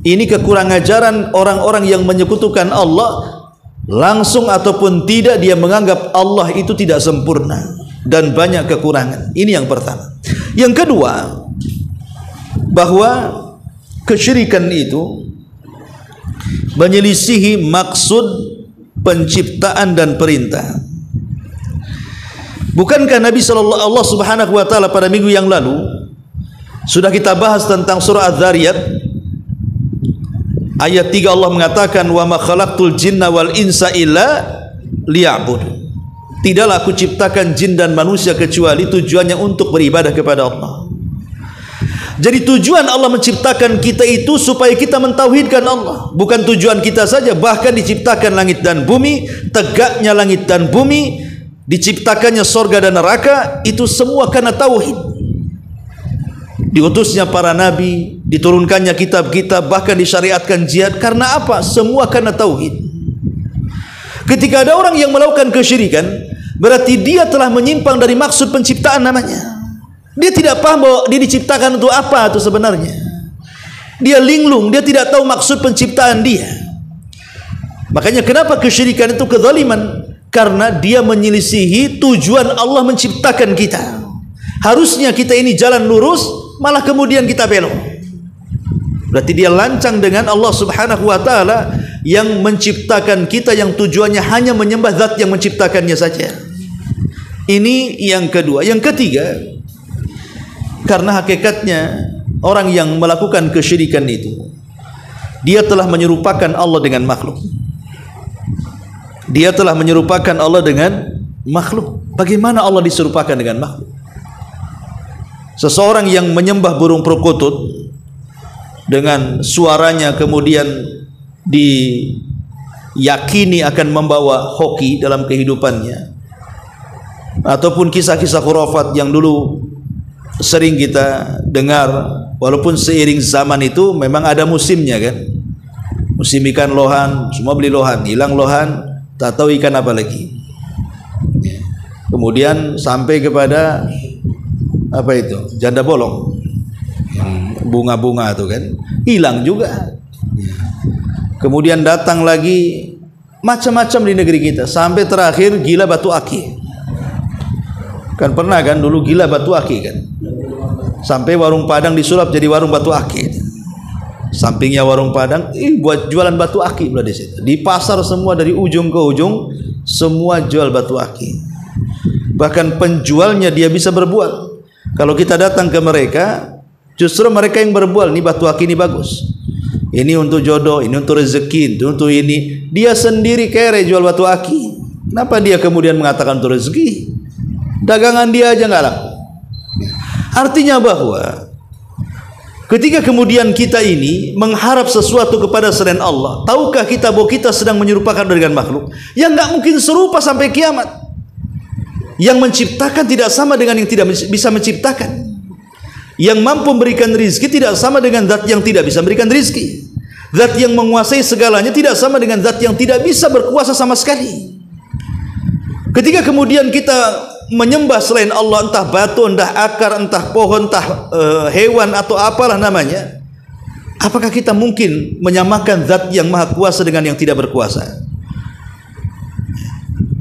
Ini kekurangan ajaran orang-orang yang menyekutukan Allah, langsung ataupun tidak dia menganggap Allah itu tidak sempurna dan banyak kekurangan. Ini yang pertama. Yang kedua, bahwa kesyirikan itu menyelisihi maksud penciptaan dan perintah. Bukankah Nabi Allah Subhanahu wa taala pada minggu yang lalu sudah kita bahas tentang surah Az-Zariyat ayat 3, Allah mengatakan, wa ma khalaqtul jinna wal insa illa liya'budun. Tidaklah aku ciptakan jin dan manusia kecuali tujuannya untuk beribadah kepada Allah. Jadi tujuan Allah menciptakan kita itu supaya kita mentauhidkan Allah. Bukan tujuan kita saja, bahkan diciptakan langit dan bumi, tegaknya langit dan bumi, diciptakannya sorga dan neraka, itu semua karena tauhid. Diutusnya para nabi, diturunkannya kitab-kitab, bahkan disyariatkan jihad. Karena apa? Semua karena tauhid. Ketika ada orang yang melakukan kesyirikan, berarti dia telah menyimpang dari maksud penciptaan namanya. Dia tidak paham bahwa dia diciptakan untuk apa itu sebenarnya. Dia linglung, dia tidak tahu maksud penciptaan dia. Makanya kenapa kesyirikan itu kezaliman? Karena dia menyelisihi tujuan Allah menciptakan kita. Harusnya kita ini jalan lurus, malah kemudian kita belok. Berarti dia lancang dengan Allah Subhanahu wa taala yang menciptakan kita, yang tujuannya hanya menyembah zat yang menciptakannya saja. Ini yang kedua. Yang ketiga, karena hakikatnya orang yang melakukan kesyirikan itu, dia telah menyerupakan Allah dengan makhluk. Dia telah menyerupakan Allah dengan makhluk. Bagaimana Allah diserupakan dengan makhluk? Seseorang yang menyembah burung perkutut dengan suaranya kemudian diyakini akan membawa hoki dalam kehidupannya, ataupun kisah-kisah khurafat yang dulu sering kita dengar, walaupun seiring zaman itu memang ada musimnya kan. Musim ikan lohan, semua beli lohan, hilang lohan, tak tahu ikan apa lagi. Kemudian sampai kepada apa itu, janda bolong, bunga-bunga itu kan, hilang juga. Kemudian datang lagi macam-macam di negeri kita, sampai terakhir gila batu aki. Kan pernah kan dulu gila batu aki kan, sampai warung Padang disulap jadi warung batu aki. Sampingnya warung Padang, buat jualan batu aki pula di situ. Di pasar semua dari ujung ke ujung semua jual batu aki. Bahkan penjualnya dia bisa berbual. Kalau kita datang ke mereka, justru mereka yang berbual, ini batu aki ini bagus, ini untuk jodoh, ini untuk rezeki, untuk ini. Dia sendiri kere jual batu aki. Kenapa dia kemudian mengatakan untuk rezeki? Dagangan dia aja nggak laku. Artinya bahwa ketika kemudian kita ini mengharap sesuatu kepada selain Allah, tahukah kita bahwa kita sedang menyerupakan dengan makhluk yang nggak mungkin serupa sampai kiamat? Yang menciptakan tidak sama dengan yang tidak bisa menciptakan. Yang mampu memberikan rizki tidak sama dengan zat yang tidak bisa memberikan rizki. Zat yang menguasai segalanya tidak sama dengan zat yang tidak bisa berkuasa sama sekali. Ketika kemudian kita menyembah selain Allah, entah batu, entah akar, entah pohon, entah hewan atau apalah namanya, apakah kita mungkin menyamakan zat yang maha kuasa dengan yang tidak berkuasa?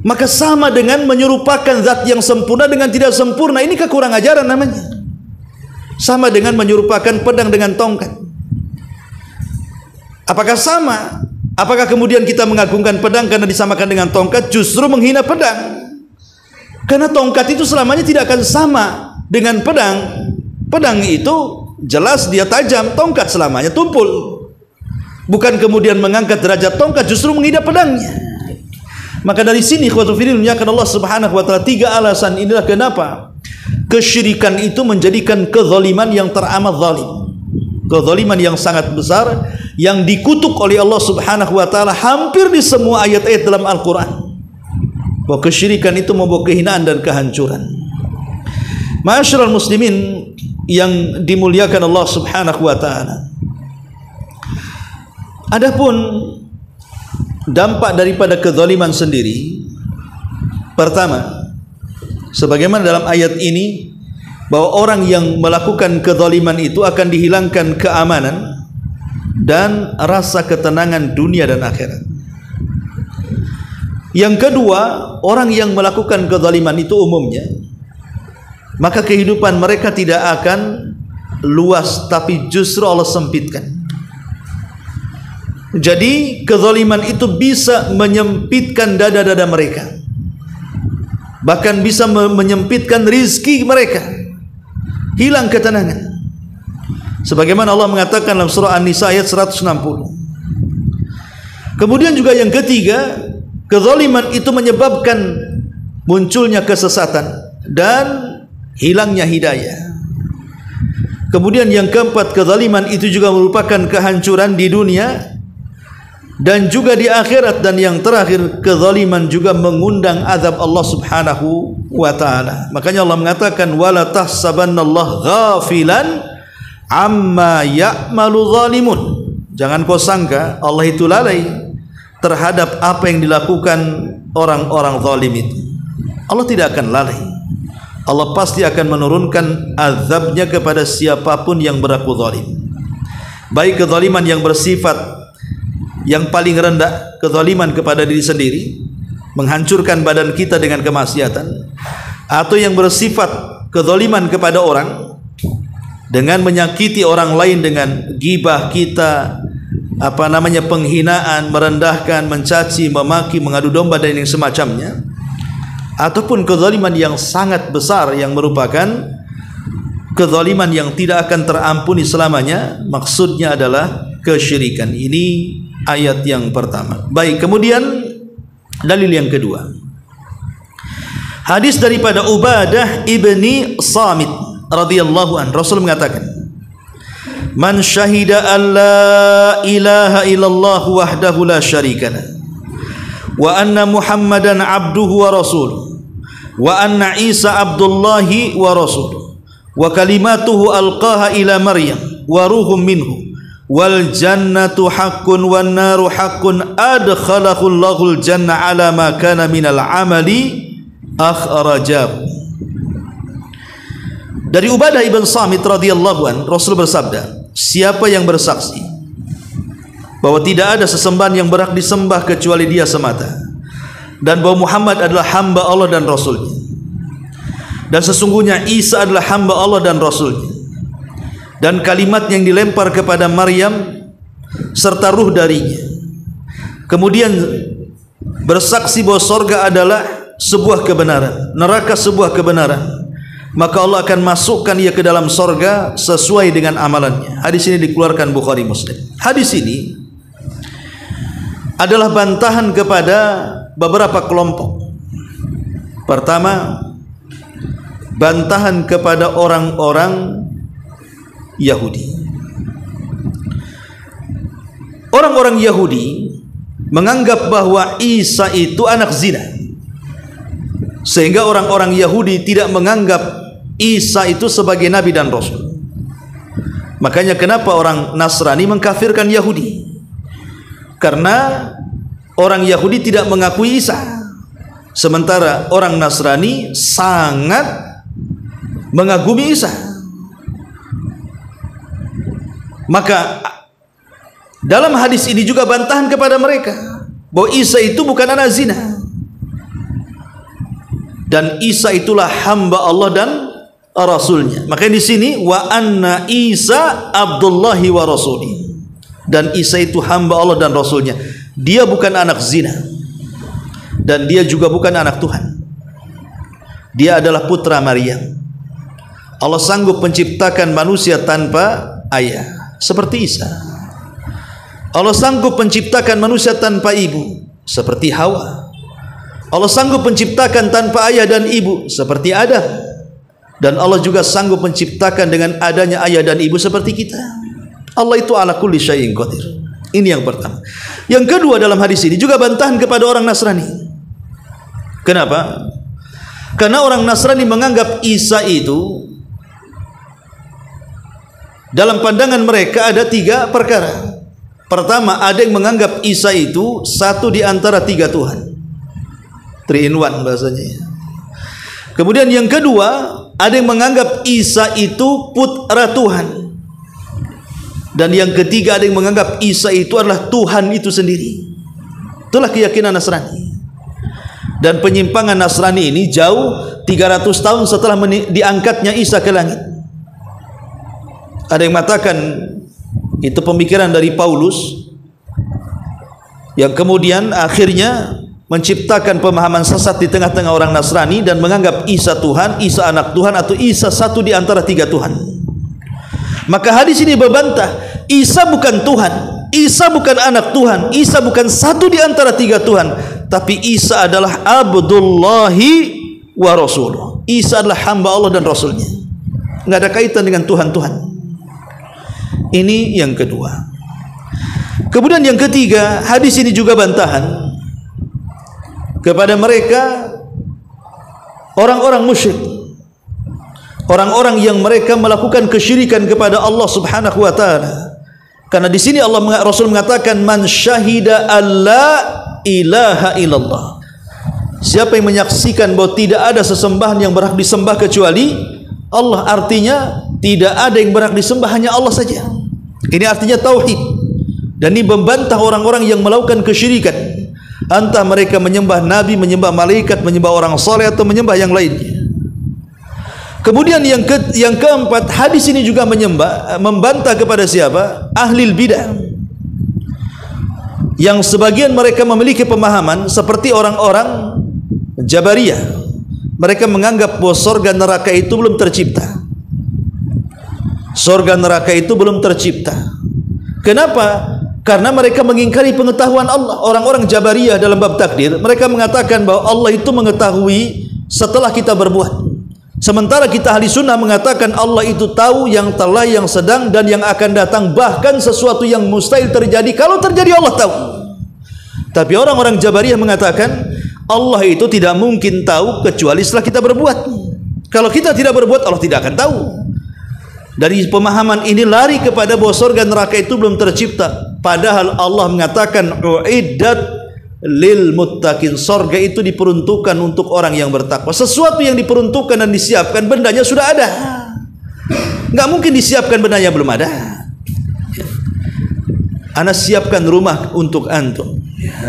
Maka sama dengan menyerupakan zat yang sempurna dengan tidak sempurna. Ini kekurang ajaran namanya. Sama dengan menyerupakan pedang dengan tongkat. Apakah sama? Apakah kemudian kita mengagungkan pedang karena disamakan dengan tongkat, justru menghina pedang? Karena tongkat itu selamanya tidak akan sama dengan pedang. Pedang itu jelas dia tajam, tongkat selamanya tumpul. Bukan kemudian mengangkat derajat tongkat, justru menghina pedangnya. Maka dari sini ikhwatul fillah muliakan Allah Subhanahu wa taala, 3 alasan inilah kenapa kesyirikan itu menjadikan kezaliman yang teramat zalim. Kezaliman yang sangat besar yang dikutuk oleh Allah Subhanahu wa taala hampir di semua ayat-ayat dalam Al-Qur'an. Bahwa kesyirikan itu membawa kehinaan dan kehancuran. Ma'asyiral muslimin yang dimuliakan Allah Subhanahu wa taala. Adapun dampak daripada kezaliman sendiri, pertama, sebagaimana dalam ayat ini, bahwa orang yang melakukan kezaliman itu akan dihilangkan keamanan dan rasa ketenangan dunia dan akhirat. Yang kedua, orang yang melakukan kezaliman itu umumnya, maka kehidupan mereka tidak akan luas, tapi justru Allah sempitkan. Jadi kezaliman itu bisa menyempitkan dada-dada mereka, bahkan bisa menyempitkan rizki mereka, hilang ketenangan. Sebagaimana Allah mengatakan dalam surah An-Nisa ayat 160. Kemudian juga yang ketiga, kezaliman itu menyebabkan munculnya kesesatan dan hilangnya hidayah. Kemudian yang keempat, kezaliman itu juga merupakan kehancuran di dunia dan juga di akhirat. Dan yang terakhir, kezaliman juga mengundang azab Allah Subhanahu wa taala. Makanya Allah mengatakan, wala tahsabannallaha ghafilan amma ya'malu zalimun. Jangan kau sangka Allah itu lalai terhadap apa yang dilakukan orang-orang zalim itu. Allah tidak akan lalai. Allah pasti akan menurunkan azabnya kepada siapapun yang berlaku zalim. Baik kezaliman yang bersifat yang paling rendah, kezaliman kepada diri sendiri, menghancurkan badan kita dengan kemaksiatan, atau yang bersifat kezaliman kepada orang dengan menyakiti orang lain dengan ghibah kita, penghinaan, merendahkan, mencaci, memaki, mengadu domba dan yang semacamnya, ataupun kezaliman yang sangat besar yang merupakan kezaliman yang tidak akan terampuni selamanya, maksudnya adalah kesyirikan. Ini ayat yang pertama. Baik, kemudian dalil yang kedua, hadis daripada Ubadah ibni Samit radhiyallahu an. Rasul mengatakan, man syahida an la ilaha illallah wahdahu la syarikalah wa anna Muhammadan abduhu wa rasuluh wa anna Isa abdullahi wa rasuluh wa kalimatuhu alqaha ila Maryam wa ruhum minhu wal jannatu haqqun wan naru haqqun adkhalahu Allahul janna ala ma kana minal amali akhrajahu. Dari Ubadah ibn Samit radhiyallahu an, Rasul bersabda, siapa yang bersaksi bahwa tidak ada sesembahan yang berhak disembah kecuali Dia semata, dan bahwa Muhammad adalah hamba Allah dan Rasulnya, dan sesungguhnya Isa adalah hamba Allah dan Rasulnya, dan kalimat yang dilempar kepada Maryam serta ruh darinya, kemudian bersaksi bahwa sorga adalah sebuah kebenaran, neraka sebuah kebenaran, maka Allah akan masukkan ia ke dalam sorga sesuai dengan amalannya. Hadis ini dikeluarkan Bukhari Muslim. Hadis ini adalah bantahan kepada beberapa kelompok. Pertama, bantahan kepada orang-orang Yahudi. Orang-orang Yahudi menganggap bahwa Isa itu anak zina, sehingga orang-orang Yahudi tidak menganggap Isa itu sebagai nabi dan rasul. Makanya kenapa orang Nasrani mengkafirkan Yahudi? Karena orang Yahudi tidak mengakui Isa Sementara orang Nasrani sangat mengagumi Isa. Maka dalam hadis ini juga bantahan kepada mereka bahwa Isa itu bukan anak zina, dan Isa itulah hamba Allah dan Rasulnya. Maka di sini wa anna Isa Abdullahi wa Rasuli, dan Isa itu hamba Allah dan Rasulnya. Dia bukan anak zina, dan dia juga bukan anak Tuhan. Dia adalah putra Maryam. Allah sanggup menciptakan manusia tanpa ayah seperti Isa. Allah sanggup menciptakan manusia tanpa ibu seperti Hawa. Allah sanggup menciptakan tanpa ayah dan ibu seperti Adam. Dan Allah juga sanggup menciptakan dengan adanya ayah dan ibu seperti kita. Allah itu ala kulli syai'in qadir. Ini yang pertama. Yang kedua, dalam hadis ini juga bantahan kepada orang Nasrani. Kenapa? Karena orang Nasrani menganggap Isa itu, dalam pandangan mereka ada 3 perkara. Pertama, ada yang menganggap Isa itu satu di antara 3 Tuhan, 3 in 1 bahasanya. Kemudian yang kedua, ada yang menganggap Isa itu putra Tuhan. Dan yang ketiga, ada yang menganggap Isa itu adalah Tuhan itu sendiri. Itulah keyakinan Nasrani. Dan penyimpangan Nasrani ini jauh 300 tahun setelah diangkatnya Isa ke langit. Ada yang mengatakan itu pemikiran dari Paulus, yang kemudian akhirnya menciptakan pemahaman sesat di tengah-tengah orang Nasrani dan menganggap Isa Tuhan, Isa anak Tuhan, atau Isa satu di antara 3 Tuhan. Maka hadis ini membantah, Isa bukan Tuhan, Isa bukan anak Tuhan, Isa bukan satu di antara 3 Tuhan, tapi Isa adalah Abdullahi wa Rasuluh. Isa adalah hamba Allah dan Rasulnya. Nggak ada kaitan dengan Tuhan-Tuhan. Ini yang kedua. Kemudian yang ketiga, hadis ini juga bantahan kepada mereka orang-orang musyrik, orang-orang yang mereka melakukan kesyirikan kepada Allah Subhanahu wa taala. Karena di sini Rasul mengatakan man syahida alla ilaha illallah. Siapa yang menyaksikan bahwa tidak ada sesembahan yang berhak disembah kecuali Allah, artinya tidak ada yang berhak disembah, hanya Allah saja. Ini artinya tauhid. Dan ini membantah orang-orang yang melakukan kesyirikan, entah mereka menyembah nabi, menyembah malaikat, menyembah orang saleh, atau menyembah yang lainnya. Kemudian yang keempat, hadis ini juga membantah kepada siapa? Ahlil bidah, yang sebagian mereka memiliki pemahaman seperti orang-orang Jabariyah. Mereka menganggap bahwa surga neraka itu belum tercipta. Surga neraka itu belum tercipta. Kenapa? Karena mereka mengingkari pengetahuan Allah. Orang-orang Jabariyah dalam bab takdir, mereka mengatakan bahwa Allah itu mengetahui setelah kita berbuat. Sementara kita ahli sunnah mengatakan Allah itu tahu yang telah, yang sedang, dan yang akan datang. Bahkan sesuatu yang mustahil terjadi, kalau terjadi Allah tahu. Tapi orang-orang Jabariyah mengatakan Allah itu tidak mungkin tahu kecuali setelah kita berbuat. Kalau kita tidak berbuat, Allah tidak akan tahu. Dari pemahaman ini lari kepada bahwa surga neraka itu belum tercipta. Padahal Allah mengatakan uiddat lil muttaqin, surga itu diperuntukkan untuk orang yang bertakwa. Sesuatu yang diperuntukkan dan disiapkan, bendanya sudah ada. Nggak mungkin disiapkan bendanya belum ada. Ana siapkan rumah untuk antum,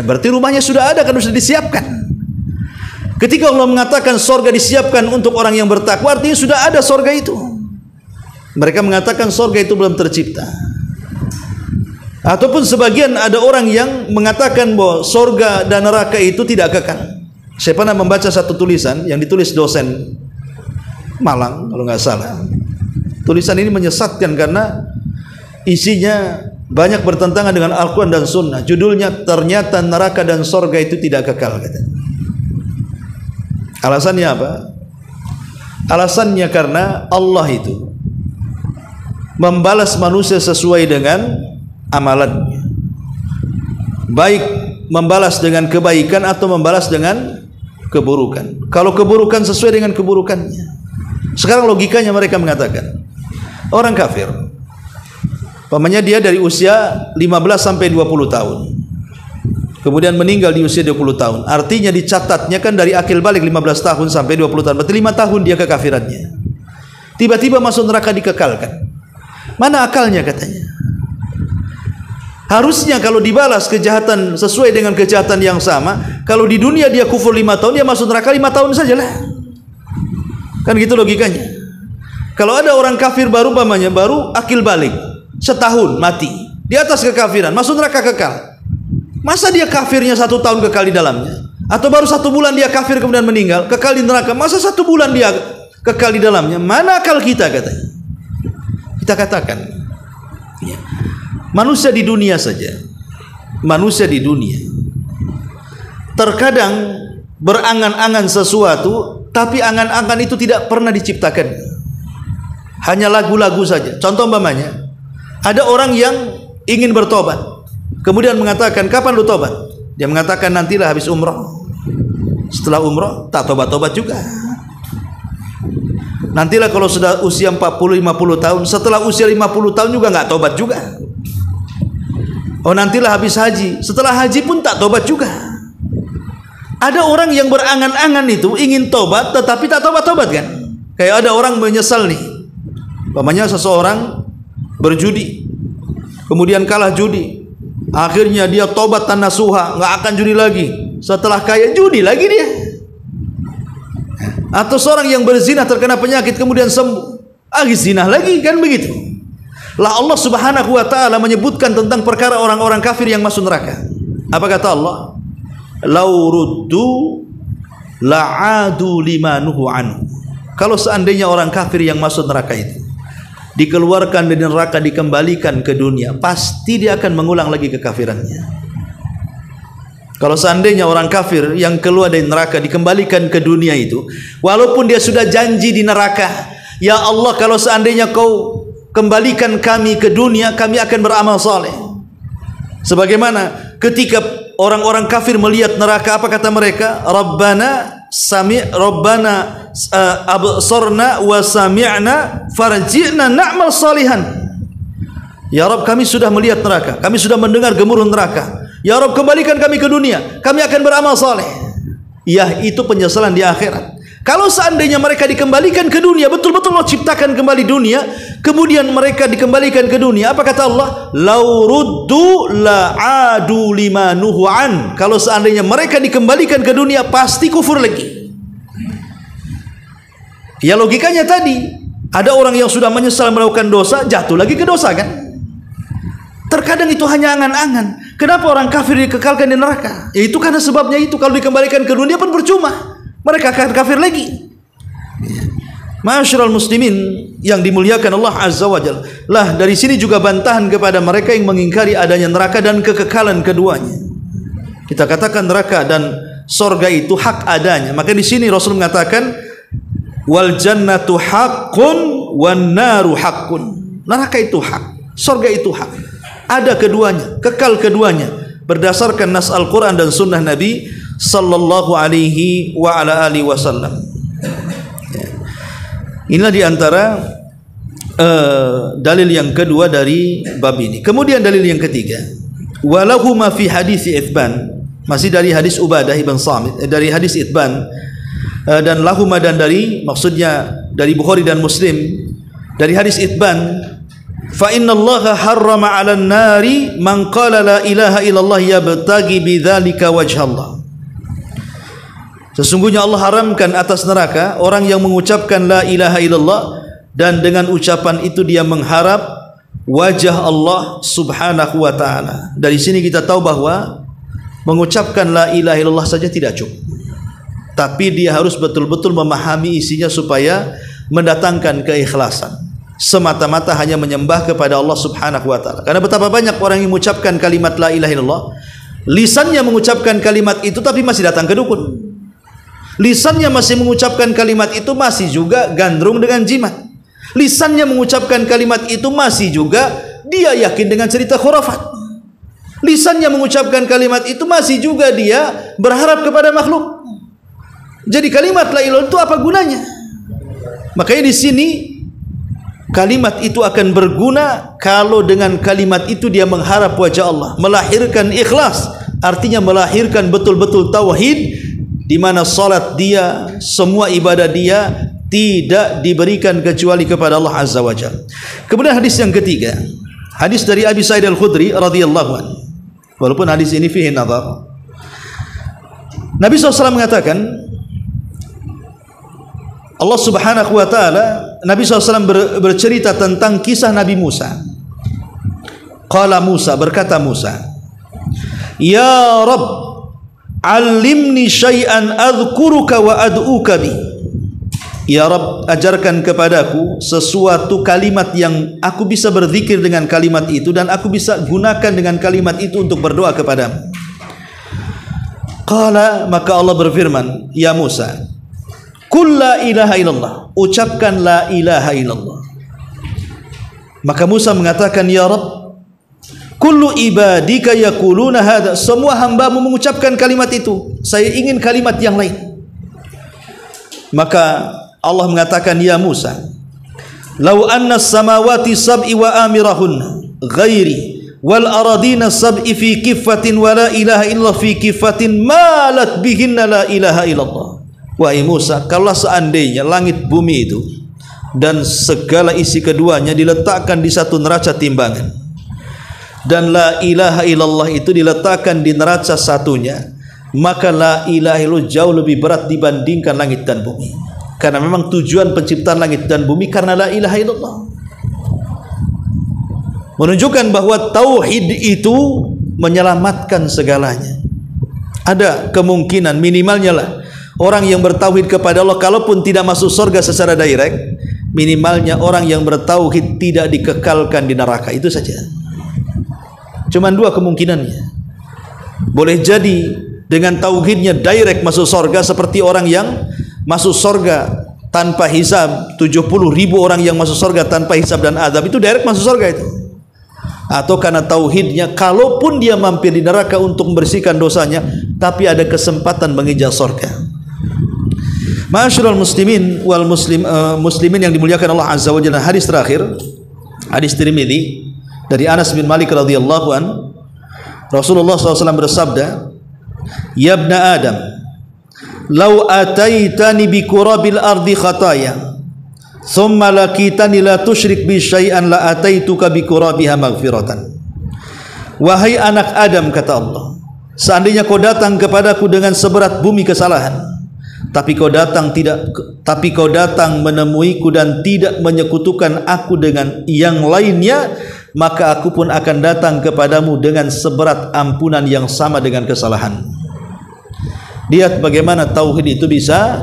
berarti rumahnya sudah ada, kan sudah disiapkan. Ketika Allah mengatakan surga disiapkan untuk orang yang bertakwa, artinya sudah ada surga itu. Mereka mengatakan surga itu belum tercipta. Ataupun sebagian ada orang yang mengatakan bahwa surga dan neraka itu tidak kekal. Saya pernah membaca satu tulisan yang ditulis dosen Malang kalau nggak salah. Tulisan ini menyesatkan karena isinya banyak bertentangan dengan Al-Quran dan Sunnah. Judulnya ternyata neraka dan surga itu tidak kekal, katanya. Alasannya apa? Alasannya karena Allah itu membalas manusia sesuai dengan amalannya, baik membalas dengan kebaikan atau membalas dengan keburukan. Kalau keburukan sesuai dengan keburukannya. Sekarang logikanya mereka mengatakan orang kafir, umpamanya dia dari usia 15 sampai 20 tahun, kemudian meninggal di usia 20 tahun. Artinya dicatatnya kan dari akil balik 15 tahun sampai 20 tahun. Berarti 5 tahun dia kekafirannya. Tiba-tiba masuk neraka dikekalkan. Mana akalnya katanya? Harusnya kalau dibalas kejahatan sesuai dengan kejahatan yang sama, kalau di dunia dia kufur 5 tahun, dia masuk neraka 5 tahun sajalah. Kan gitu logikanya. Kalau ada orang kafir baru umpamanya baru akil balik, setahun mati di atas kekafiran, masuk neraka kekal. Masa dia kafirnya 1 tahun kekal di dalamnya? Atau baru 1 bulan dia kafir kemudian meninggal, kekal di neraka? Masa 1 bulan dia kekal di dalamnya? Mana akal kita katanya? Kita katakan, ya. Manusia di dunia saja, manusia di dunia terkadang berangan-angan sesuatu, tapi angan-angan itu tidak pernah diciptakan, hanya lagu-lagu saja. Contoh umpamanya, ada orang yang ingin bertobat, kemudian mengatakan, kapan lu tobat? Dia mengatakan, nantilah habis umrah. Setelah umrah tak tobat-tobat juga. Nantilah kalau sudah usia 40-50 tahun. Setelah usia 50 tahun juga nggak tobat juga. Oh, nantilah habis haji. Setelah haji pun tak tobat juga. Ada orang yang berangan-angan itu ingin tobat tetapi tak tobat-tobat kan. Kayak ada orang menyesal nih, umpamanya seseorang berjudi, kemudian kalah judi, akhirnya dia tobat tan nasuha, nggak akan judi lagi. Setelah kaya judi lagi dia. Atau seorang yang berzina terkena penyakit kemudian sembuh, zina lagi, kan begitu. Lah Allah Subhanahu wa taala menyebutkan tentang perkara orang-orang kafir yang masuk neraka. Apa kata Allah? Lau ruddu la'adu limanuhu anhu. Kalau seandainya orang kafir yang masuk neraka itu dikeluarkan dari neraka, dikembalikan ke dunia, pasti dia akan mengulang lagi kekafirannya. Kalau seandainya orang kafir yang keluar dari neraka dikembalikan ke dunia itu, walaupun dia sudah janji di neraka, ya Allah, kalau seandainya kau kembalikan kami ke dunia, kami akan beramal saleh. Sebagaimana ketika orang-orang kafir melihat neraka, apa kata mereka? Rabbana absarna wa sami'na farji'na na'mal salihan. Ya Rabb, kami sudah melihat neraka, kami sudah mendengar gemuruh neraka. Ya Rabb, kembalikan kami ke dunia, kami akan beramal saleh. Ya, itu penyesalan di akhirat. Kalau seandainya mereka dikembalikan ke dunia, betul-betul Allah ciptakan kembali dunia, kemudian mereka dikembalikan ke dunia, apa kata Allah? Lau ruddu la'adu limanuhu an. Kalau seandainya mereka dikembalikan ke dunia, pasti kufur lagi. Ya, logikanya tadi, ada orang yang sudah menyesal melakukan dosa, jatuh lagi ke dosa kan? Terkadang itu hanya angan-angan. Kenapa orang kafir dikekalkan di neraka? Ya, itu karena sebabnya itu. Kalau dikembalikan ke dunia pun percuma, mereka akan kafir lagi. Ma'asyiral muslimin yang dimuliakan Allah Azza wa Jalla. Lah, dari sini juga bantahan kepada mereka yang mengingkari adanya neraka dan kekekalan keduanya. Kita katakan neraka dan sorga itu hak adanya. Maka di sini Rasul mengatakan, wal jannatu haqqun wan naru haqqun. Neraka itu hak, sorga itu hak. Ada keduanya, kekal keduanya, berdasarkan nas Al-Quran dan sunnah Nabi sallallahu alaihi wa ala alihi wasallam. Inilah diantara dalil yang kedua dari bab ini. Kemudian dalil yang ketiga, walahu ma fi hadis Itsban, masih dari hadis Ubadah ibn Samit, dari hadis Itsban, dan lahuma, dan dari, maksudnya dari Bukhari dan Muslim, dari hadis Itsban, fa inna Allah harrama 'alan nari man qala la ilaha illallah yabtaghi bidzalika wajhallah. Sesungguhnya Allah haramkan atas neraka orang yang mengucapkan la ilaha illallah dan dengan ucapan itu dia mengharap wajah Allah Subhanahu wa taala. Dari sini kita tahu bahwa mengucapkan la ilaha illallah saja tidak cukup, tapi dia harus betul-betul memahami isinya supaya mendatangkan keikhlasan. Semata-mata hanya menyembah kepada Allah Subhanahu wa taala. Karena betapa banyak orang yang mengucapkan kalimat la ilaha illallah, lisannya mengucapkan kalimat itu tapi masih datang ke dukun. Lisannya masih mengucapkan kalimat itu, masih juga gandrung dengan jimat. Lisannya mengucapkan kalimat itu, masih juga dia yakin dengan cerita khurafat. Lisannya mengucapkan kalimat itu, masih juga dia berharap kepada makhluk. Jadi kalimat la ilaha illallah itu apa gunanya? Makanya di sini kalimat itu akan berguna kalau dengan kalimat itu dia mengharap wajah Allah, melahirkan ikhlas, artinya melahirkan betul-betul tauhid, di mana salat dia, semua ibadah dia tidak diberikan kecuali kepada Allah Azza wa Jalla. Kemudian hadis yang ketiga, hadis dari Abi Sa'id Al-Khudri radhiyallahu anhu. Walaupun hadis ini fihi nadhar. Nabi SAW mengatakan, Allah Subhanahu wa taala, Nabi SAW bercerita tentang kisah Nabi Musa. Qala Musa, berkata Musa, "Ya Rabb, 'allimni syai'an adhkuruka wa ad'uka bi." Ya Rabb, ajarkan kepadaku sesuatu kalimat yang aku bisa berzikir dengan kalimat itu dan aku bisa gunakan dengan kalimat itu untuk berdoa kepadamu. Qala, maka Allah berfirman, "Ya Musa, qul la ilaha illallah." Ucapkan la ilaha illallah. Maka Musa mengatakan, "Ya Rabb, kullu ibadika yaquluna hadza." Semua hambamu mengucapkan kalimat itu. Saya ingin kalimat yang lain. Maka Allah mengatakan, "Ya Musa, law anna as-samawati sab'i wa amirahunna ghairi wal aradina sab'i fi kiffatin wa la ilaha illa fi kiffatin malat bihinna la ilaha illallah." Wahai Musa, kalau seandainya langit bumi itu dan segala isi keduanya diletakkan di satu neraca timbangan, dan la ilaha illallah itu diletakkan di neraca satunya, maka la ilaha illallah jauh lebih berat dibandingkan langit dan bumi. Karena memang tujuan penciptaan langit dan bumi karena la ilaha illallah. Menunjukkan bahwa tauhid itu menyelamatkan segalanya. Ada kemungkinan minimalnya lah orang yang bertauhid kepada Allah, kalaupun tidak masuk surga secara direct, minimalnya orang yang bertauhid tidak dikekalkan di neraka. Itu saja. Cuman dua kemungkinannya. Boleh jadi dengan tauhidnya direct masuk surga, seperti orang yang masuk surga tanpa hisab, 70.000 orang yang masuk surga tanpa hisab dan azab, itu direct masuk surga itu. Atau karena tauhidnya, kalaupun dia mampir di neraka untuk membersihkan dosanya, tapi ada kesempatan menginjak surga. Ma'asyiral muslimin wal muslimin yang dimuliakan Allah Azza wa Jalla, hadis terakhir, hadis Tirmidzi dari Anas bin Malik radhiyallahu an, Rasulullah SAW bersabda, "Ya ibna Adam, law ataitani bi qurabil ardi khataya, thumma lakitani la tusyrik bi syai'an la ataituka bi qurabiha maghfiratan." Wahai anak Adam, kata Allah, seandainya kau datang kepadaku dengan seberat bumi kesalahan, tapi kau datang menemuiku dan tidak menyekutukan aku dengan yang lainnya, maka aku pun akan datang kepadamu dengan seberat ampunan yang sama dengan kesalahan. Lihat bagaimana tauhid itu bisa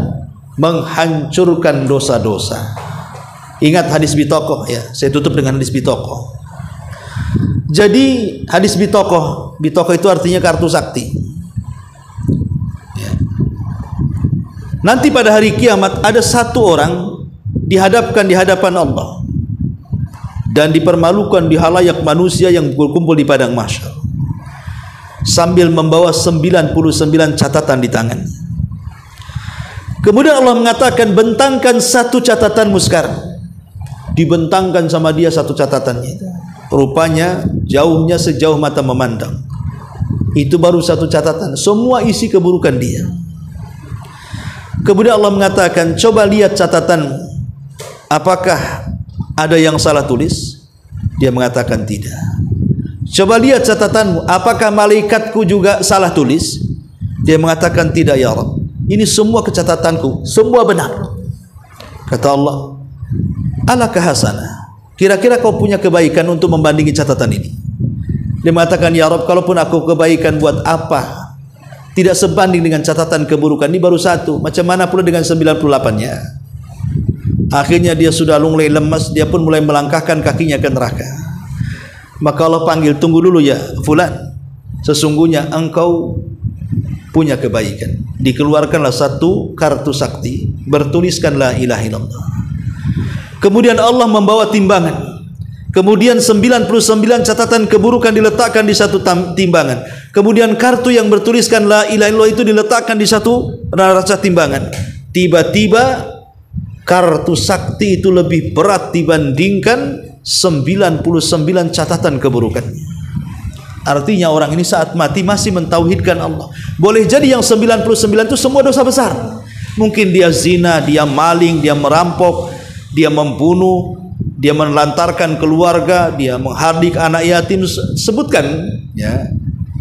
menghancurkan dosa-dosa. Ingat hadis bitokoh ya, saya tutup dengan hadis bitokoh. Jadi hadis bitokoh itu artinya kartu sakti. Nanti pada hari kiamat ada satu orang dihadapkan di hadapan Allah dan dipermalukan di halayak manusia yang berkumpul di padang mahsyar, sambil membawa 99 catatan di tangannya. Kemudian Allah mengatakan, bentangkan satu catatanmu sekarang. Dibentangkan sama dia satu catatannya. Rupanya jauhnya sejauh mata memandang. Itu baru satu catatan, semua isi keburukan dia. Kemudian Allah mengatakan, coba lihat catatanmu, apakah ada yang salah tulis? Dia mengatakan tidak. Coba lihat catatanmu, apakah malaikatku juga salah tulis? Dia mengatakan tidak ya Rabb. Ini semua kecatatanku, semua benar. Kata Allah, alaka hasanah, kira-kira kau punya kebaikan untuk membandingi catatan ini? Dia mengatakan, ya Rabb, kalaupun aku kebaikan buat apa? Tidak sebanding dengan catatan keburukan. Ini baru satu, macam mana pula dengan 98-nya? Akhirnya dia sudah mulai lemas, dia pun mulai melangkahkan kakinya ke neraka. Maka Allah panggil, tunggu dulu ya fulan, sesungguhnya engkau punya kebaikan. Dikeluarkanlah satu kartu sakti, bertuliskan la ilaha illallah. Kemudian Allah membawa timbangan. Kemudian 99 catatan keburukan diletakkan di satu timbangan. Kemudian kartu yang bertuliskan la ilaha illallah itu diletakkan di satu neraca timbangan. Tiba-tiba kartu sakti itu lebih berat dibandingkan 99 catatan keburukannya. Artinya orang ini saat mati masih mentauhidkan Allah. Boleh jadi yang 99 itu semua dosa besar. Mungkin dia zina, dia maling, dia merampok, dia membunuh, dia menelantarkan keluarga, dia menghardik anak yatim, sebutkan ya.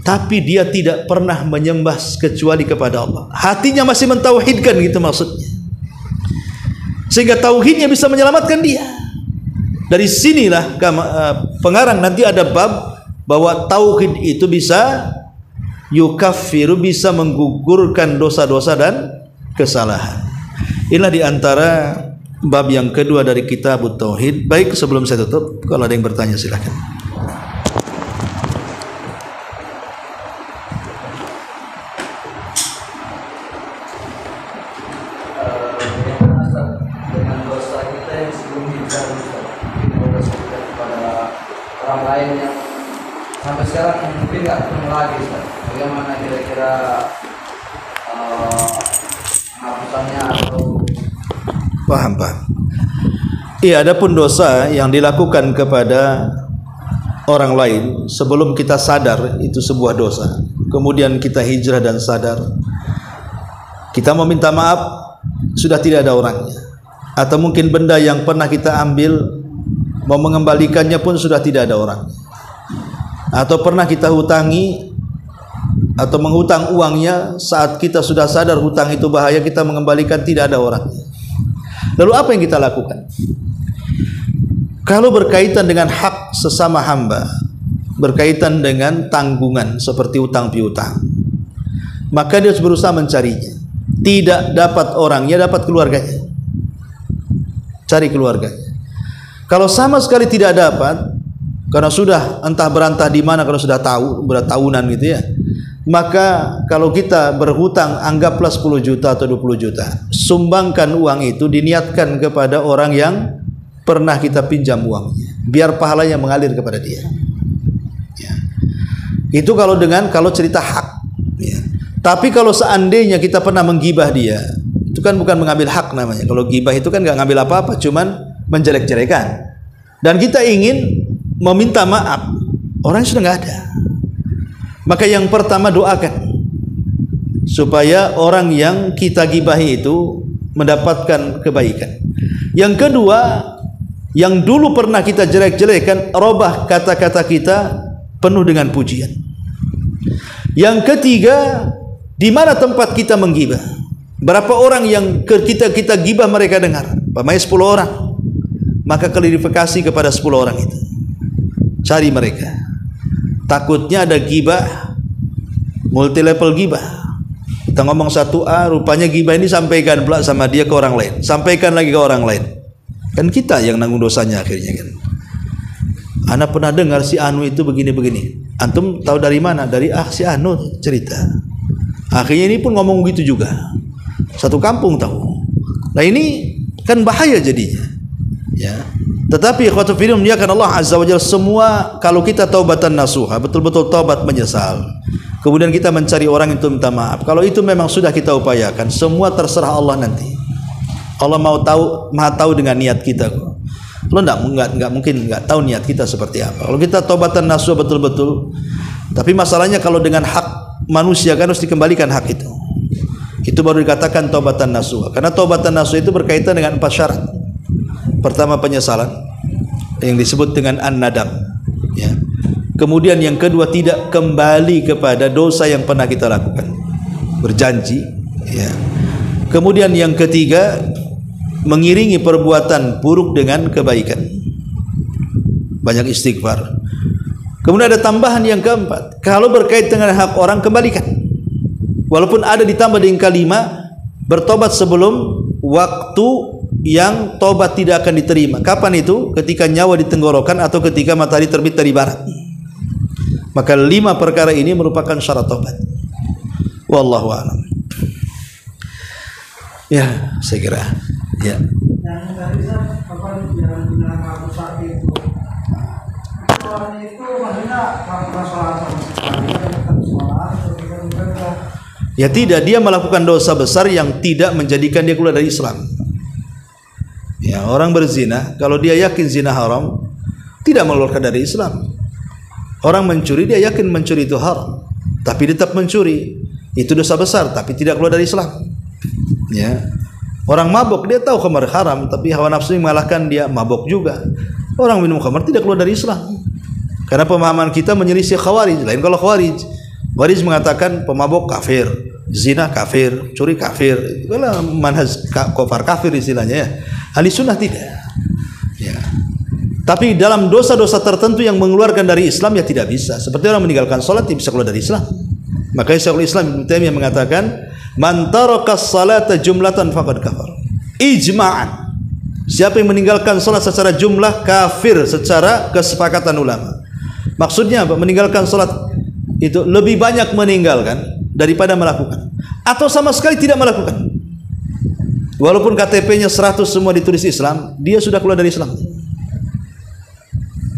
Tapi dia tidak pernah menyembah kecuali kepada Allah. Hatinya masih mentauhidkan, gitu maksudnya. Sehingga tauhidnya bisa menyelamatkan dia. Dari sinilah pengarang nanti ada bab bahwa tauhid itu bisa yukaffiru, bisa menggugurkan dosa-dosa dan kesalahan. Inilah diantara bab yang kedua dari kitab Tauhid. Baik, sebelum saya tutup, kalau ada yang bertanya silakan. Dengan dosa kita yang sebelumnya dosa kita kepada orang lain yang sampai sekarang mungkin nggak ketemu lagi, Ustaz. Bagaimana kira-kira penghapusannya atau Paham. Iya, adapun dosa yang dilakukan kepada orang lain sebelum kita sadar itu sebuah dosa. Kemudian kita hijrah dan sadar, kita mau minta maaf, sudah tidak ada orangnya. Atau mungkin benda yang pernah kita ambil, mau mengembalikannya pun sudah tidak ada orangnya. Atau pernah kita hutangi atau menghutang uangnya, saat kita sudah sadar hutang itu bahaya, kita mengembalikan, tidak ada orangnya. Lalu apa yang kita lakukan? Kalau berkaitan dengan hak sesama hamba, berkaitan dengan tanggungan seperti hutang piutang, maka dia harus berusaha mencarinya. Tidak dapat orangnya, dapat keluarganya. Cari keluarganya. Kalau sama sekali tidak dapat, karena sudah entah berantah di mana, kalau sudah tahu bertahunan gitu ya, maka kalau kita berhutang, anggaplah 10 juta atau 20 juta, sumbangkan uang itu, diniatkan kepada orang yang pernah kita pinjam uangnya, biar pahalanya mengalir kepada dia ya. Itu kalau cerita hak ya. Tapi kalau seandainya kita pernah menggibah dia, itu kan bukan mengambil hak namanya. Kalau gibah itu kan nggak ngambil apa-apa, cuman menjelek-jelekan. Dan kita ingin meminta maaf, orang sudah nggak ada. Maka yang pertama, doakan supaya orang yang kita gibahi itu mendapatkan kebaikan. Yang kedua, yang dulu pernah kita jelek-jelekan, robah kata-kata kita penuh dengan pujian. Yang ketiga, di mana tempat kita menggibah? Berapa orang yang kita gibah mereka dengar? Pamai 10 orang. Maka klarifikasi kepada 10 orang itu. Cari mereka. Takutnya ada gibah, multi level gibah. Kita ngomong 1A, rupanya gibah ini sampaikan pula sama dia ke orang lain, sampaikan lagi ke orang lain. Kan kita yang nanggung dosanya akhirnya kan. Ana pernah dengar si Anu itu begini-begini. Antum tahu dari mana? Dari si Anu cerita. Akhirnya ini pun ngomong begitu juga. Satu kampung tahu. Nah ini kan bahaya jadinya. Ya. Tetapi ikhwatu fillah muliakan Allah azza wajalla, semua kalau kita taubatan nasuha, betul-betul taubat menyesal, kemudian kita mencari orang itu minta maaf, kalau itu memang sudah kita upayakan, semua terserah Allah nanti. Allah maha tahu dengan niat kita kok. Allah enggak mungkin enggak tahu niat kita seperti apa. Kalau kita taubatan nasuha betul-betul, tapi masalahnya kalau dengan hak manusia kan harus dikembalikan hak itu. Itu baru dikatakan taubatan nasuha. Karena taubatan nasuha itu berkaitan dengan 4 syarat. Pertama, penyesalan yang disebut dengan an-nadam ya. Kemudian yang kedua, tidak kembali kepada dosa yang pernah kita lakukan, berjanji ya. Kemudian yang ketiga, mengiringi perbuatan buruk dengan kebaikan, banyak istighfar. Kemudian ada tambahan yang keempat, kalau berkaitan dengan hak orang, kembalikan. Walaupun ada ditambah dengan kalimat bertobat sebelum waktu yang tobat tidak akan diterima. Kapan itu? Ketika nyawa di tenggorokan atau ketika matahari terbit dari barat. Maka 5 perkara ini merupakan syarat tobat. Wallahu a'lam. Ya, saya kira. Ya. Yang tadi apa yang bilang Abu Sa'id itu maksudnya masalah ya tidak, dia melakukan dosa besar yang tidak menjadikan dia keluar dari Islam. Ya, orang berzina, kalau dia yakin zina haram, tidak mengeluarkan dari Islam. Orang mencuri dia yakin mencuri itu haram, tapi dia tetap mencuri. Itu dosa besar, tapi tidak keluar dari Islam. Ya. Orang mabuk dia tahu khamar haram, tapi hawa nafsu mengalahkan dia mabuk juga. Orang minum khamar tidak keluar dari Islam. Karena pemahaman kita menyelisih Khawarij. Lain kalau Khawarij mengatakan pemabuk kafir, zina kafir, curi kafir. Itulah manhaj kafar kafir istilahnya ya. Ahli sunnah tidak. Ya. Tapi dalam dosa-dosa tertentu yang mengeluarkan dari Islam ya tidak bisa. Seperti orang meninggalkan salat tidak bisa keluar dari Islam. Makanya Syekhul Islam Ibnu Taimiyah mengatakan, "Man tarakas salata jumlatan faqad kafar." Ijma'an. Siapa yang meninggalkan salat secara jumlah kafir secara kesepakatan ulama. Maksudnya apa? Meninggalkan salat itu lebih banyak meninggalkan daripada melakukan, atau sama sekali tidak melakukan. Walaupun KTP-nya 100 semua ditulis Islam, dia sudah keluar dari Islam.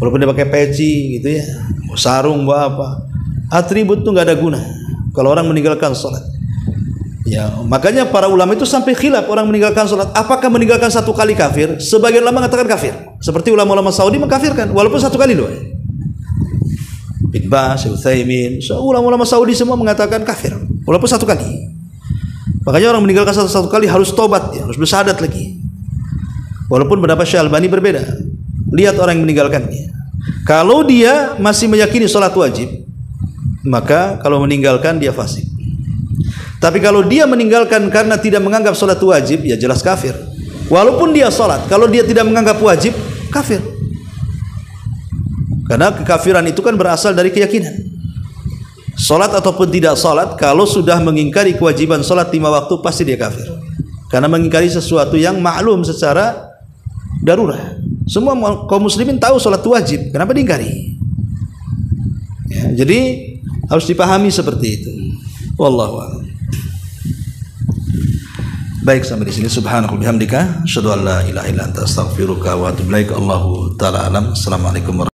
Walaupun dia pakai peci gitu ya, mau sarung, mau apa, atribut itu nggak ada guna kalau orang meninggalkan sholat. Ya, makanya para ulama itu sampai khilaf orang meninggalkan sholat. Apakah meninggalkan satu kali kafir? Sebagian ulama mengatakan kafir. Seperti ulama-ulama Saudi mengkafirkan, walaupun satu kali loh. Bin Baz, Utsaimin, ulama-ulama Saudi semua mengatakan kafir, walaupun satu kali. Makanya orang meninggalkan satu kali harus tobat, ya, harus bersyahadat lagi. Walaupun pendapat Syekh Albani berbeda. Lihat orang yang meninggalkannya. Kalau dia masih meyakini sholat wajib, maka kalau meninggalkan dia fasik. Tapi kalau dia meninggalkan karena tidak menganggap sholat wajib, ya jelas kafir. Walaupun dia sholat, kalau dia tidak menganggap wajib, kafir. Karena kekafiran itu kan berasal dari keyakinan. Sholat ataupun tidak sholat, kalau sudah mengingkari kewajiban sholat 5 waktu, pasti dia kafir. Karena mengingkari sesuatu yang maklum secara darurat. Semua kaum muslimin tahu sholat wajib, kenapa diingkari? Ya, jadi harus dipahami seperti itu. Wallahu a'lam. Baik, sampai di sini. Subhanakallahumma bihamdika, asyhadu an la ilaha illa anta, astaghfiruka wa atubu ilaik. Allahu ta'ala alam. Assalamualaikum warahmatullahi wabarakatuh.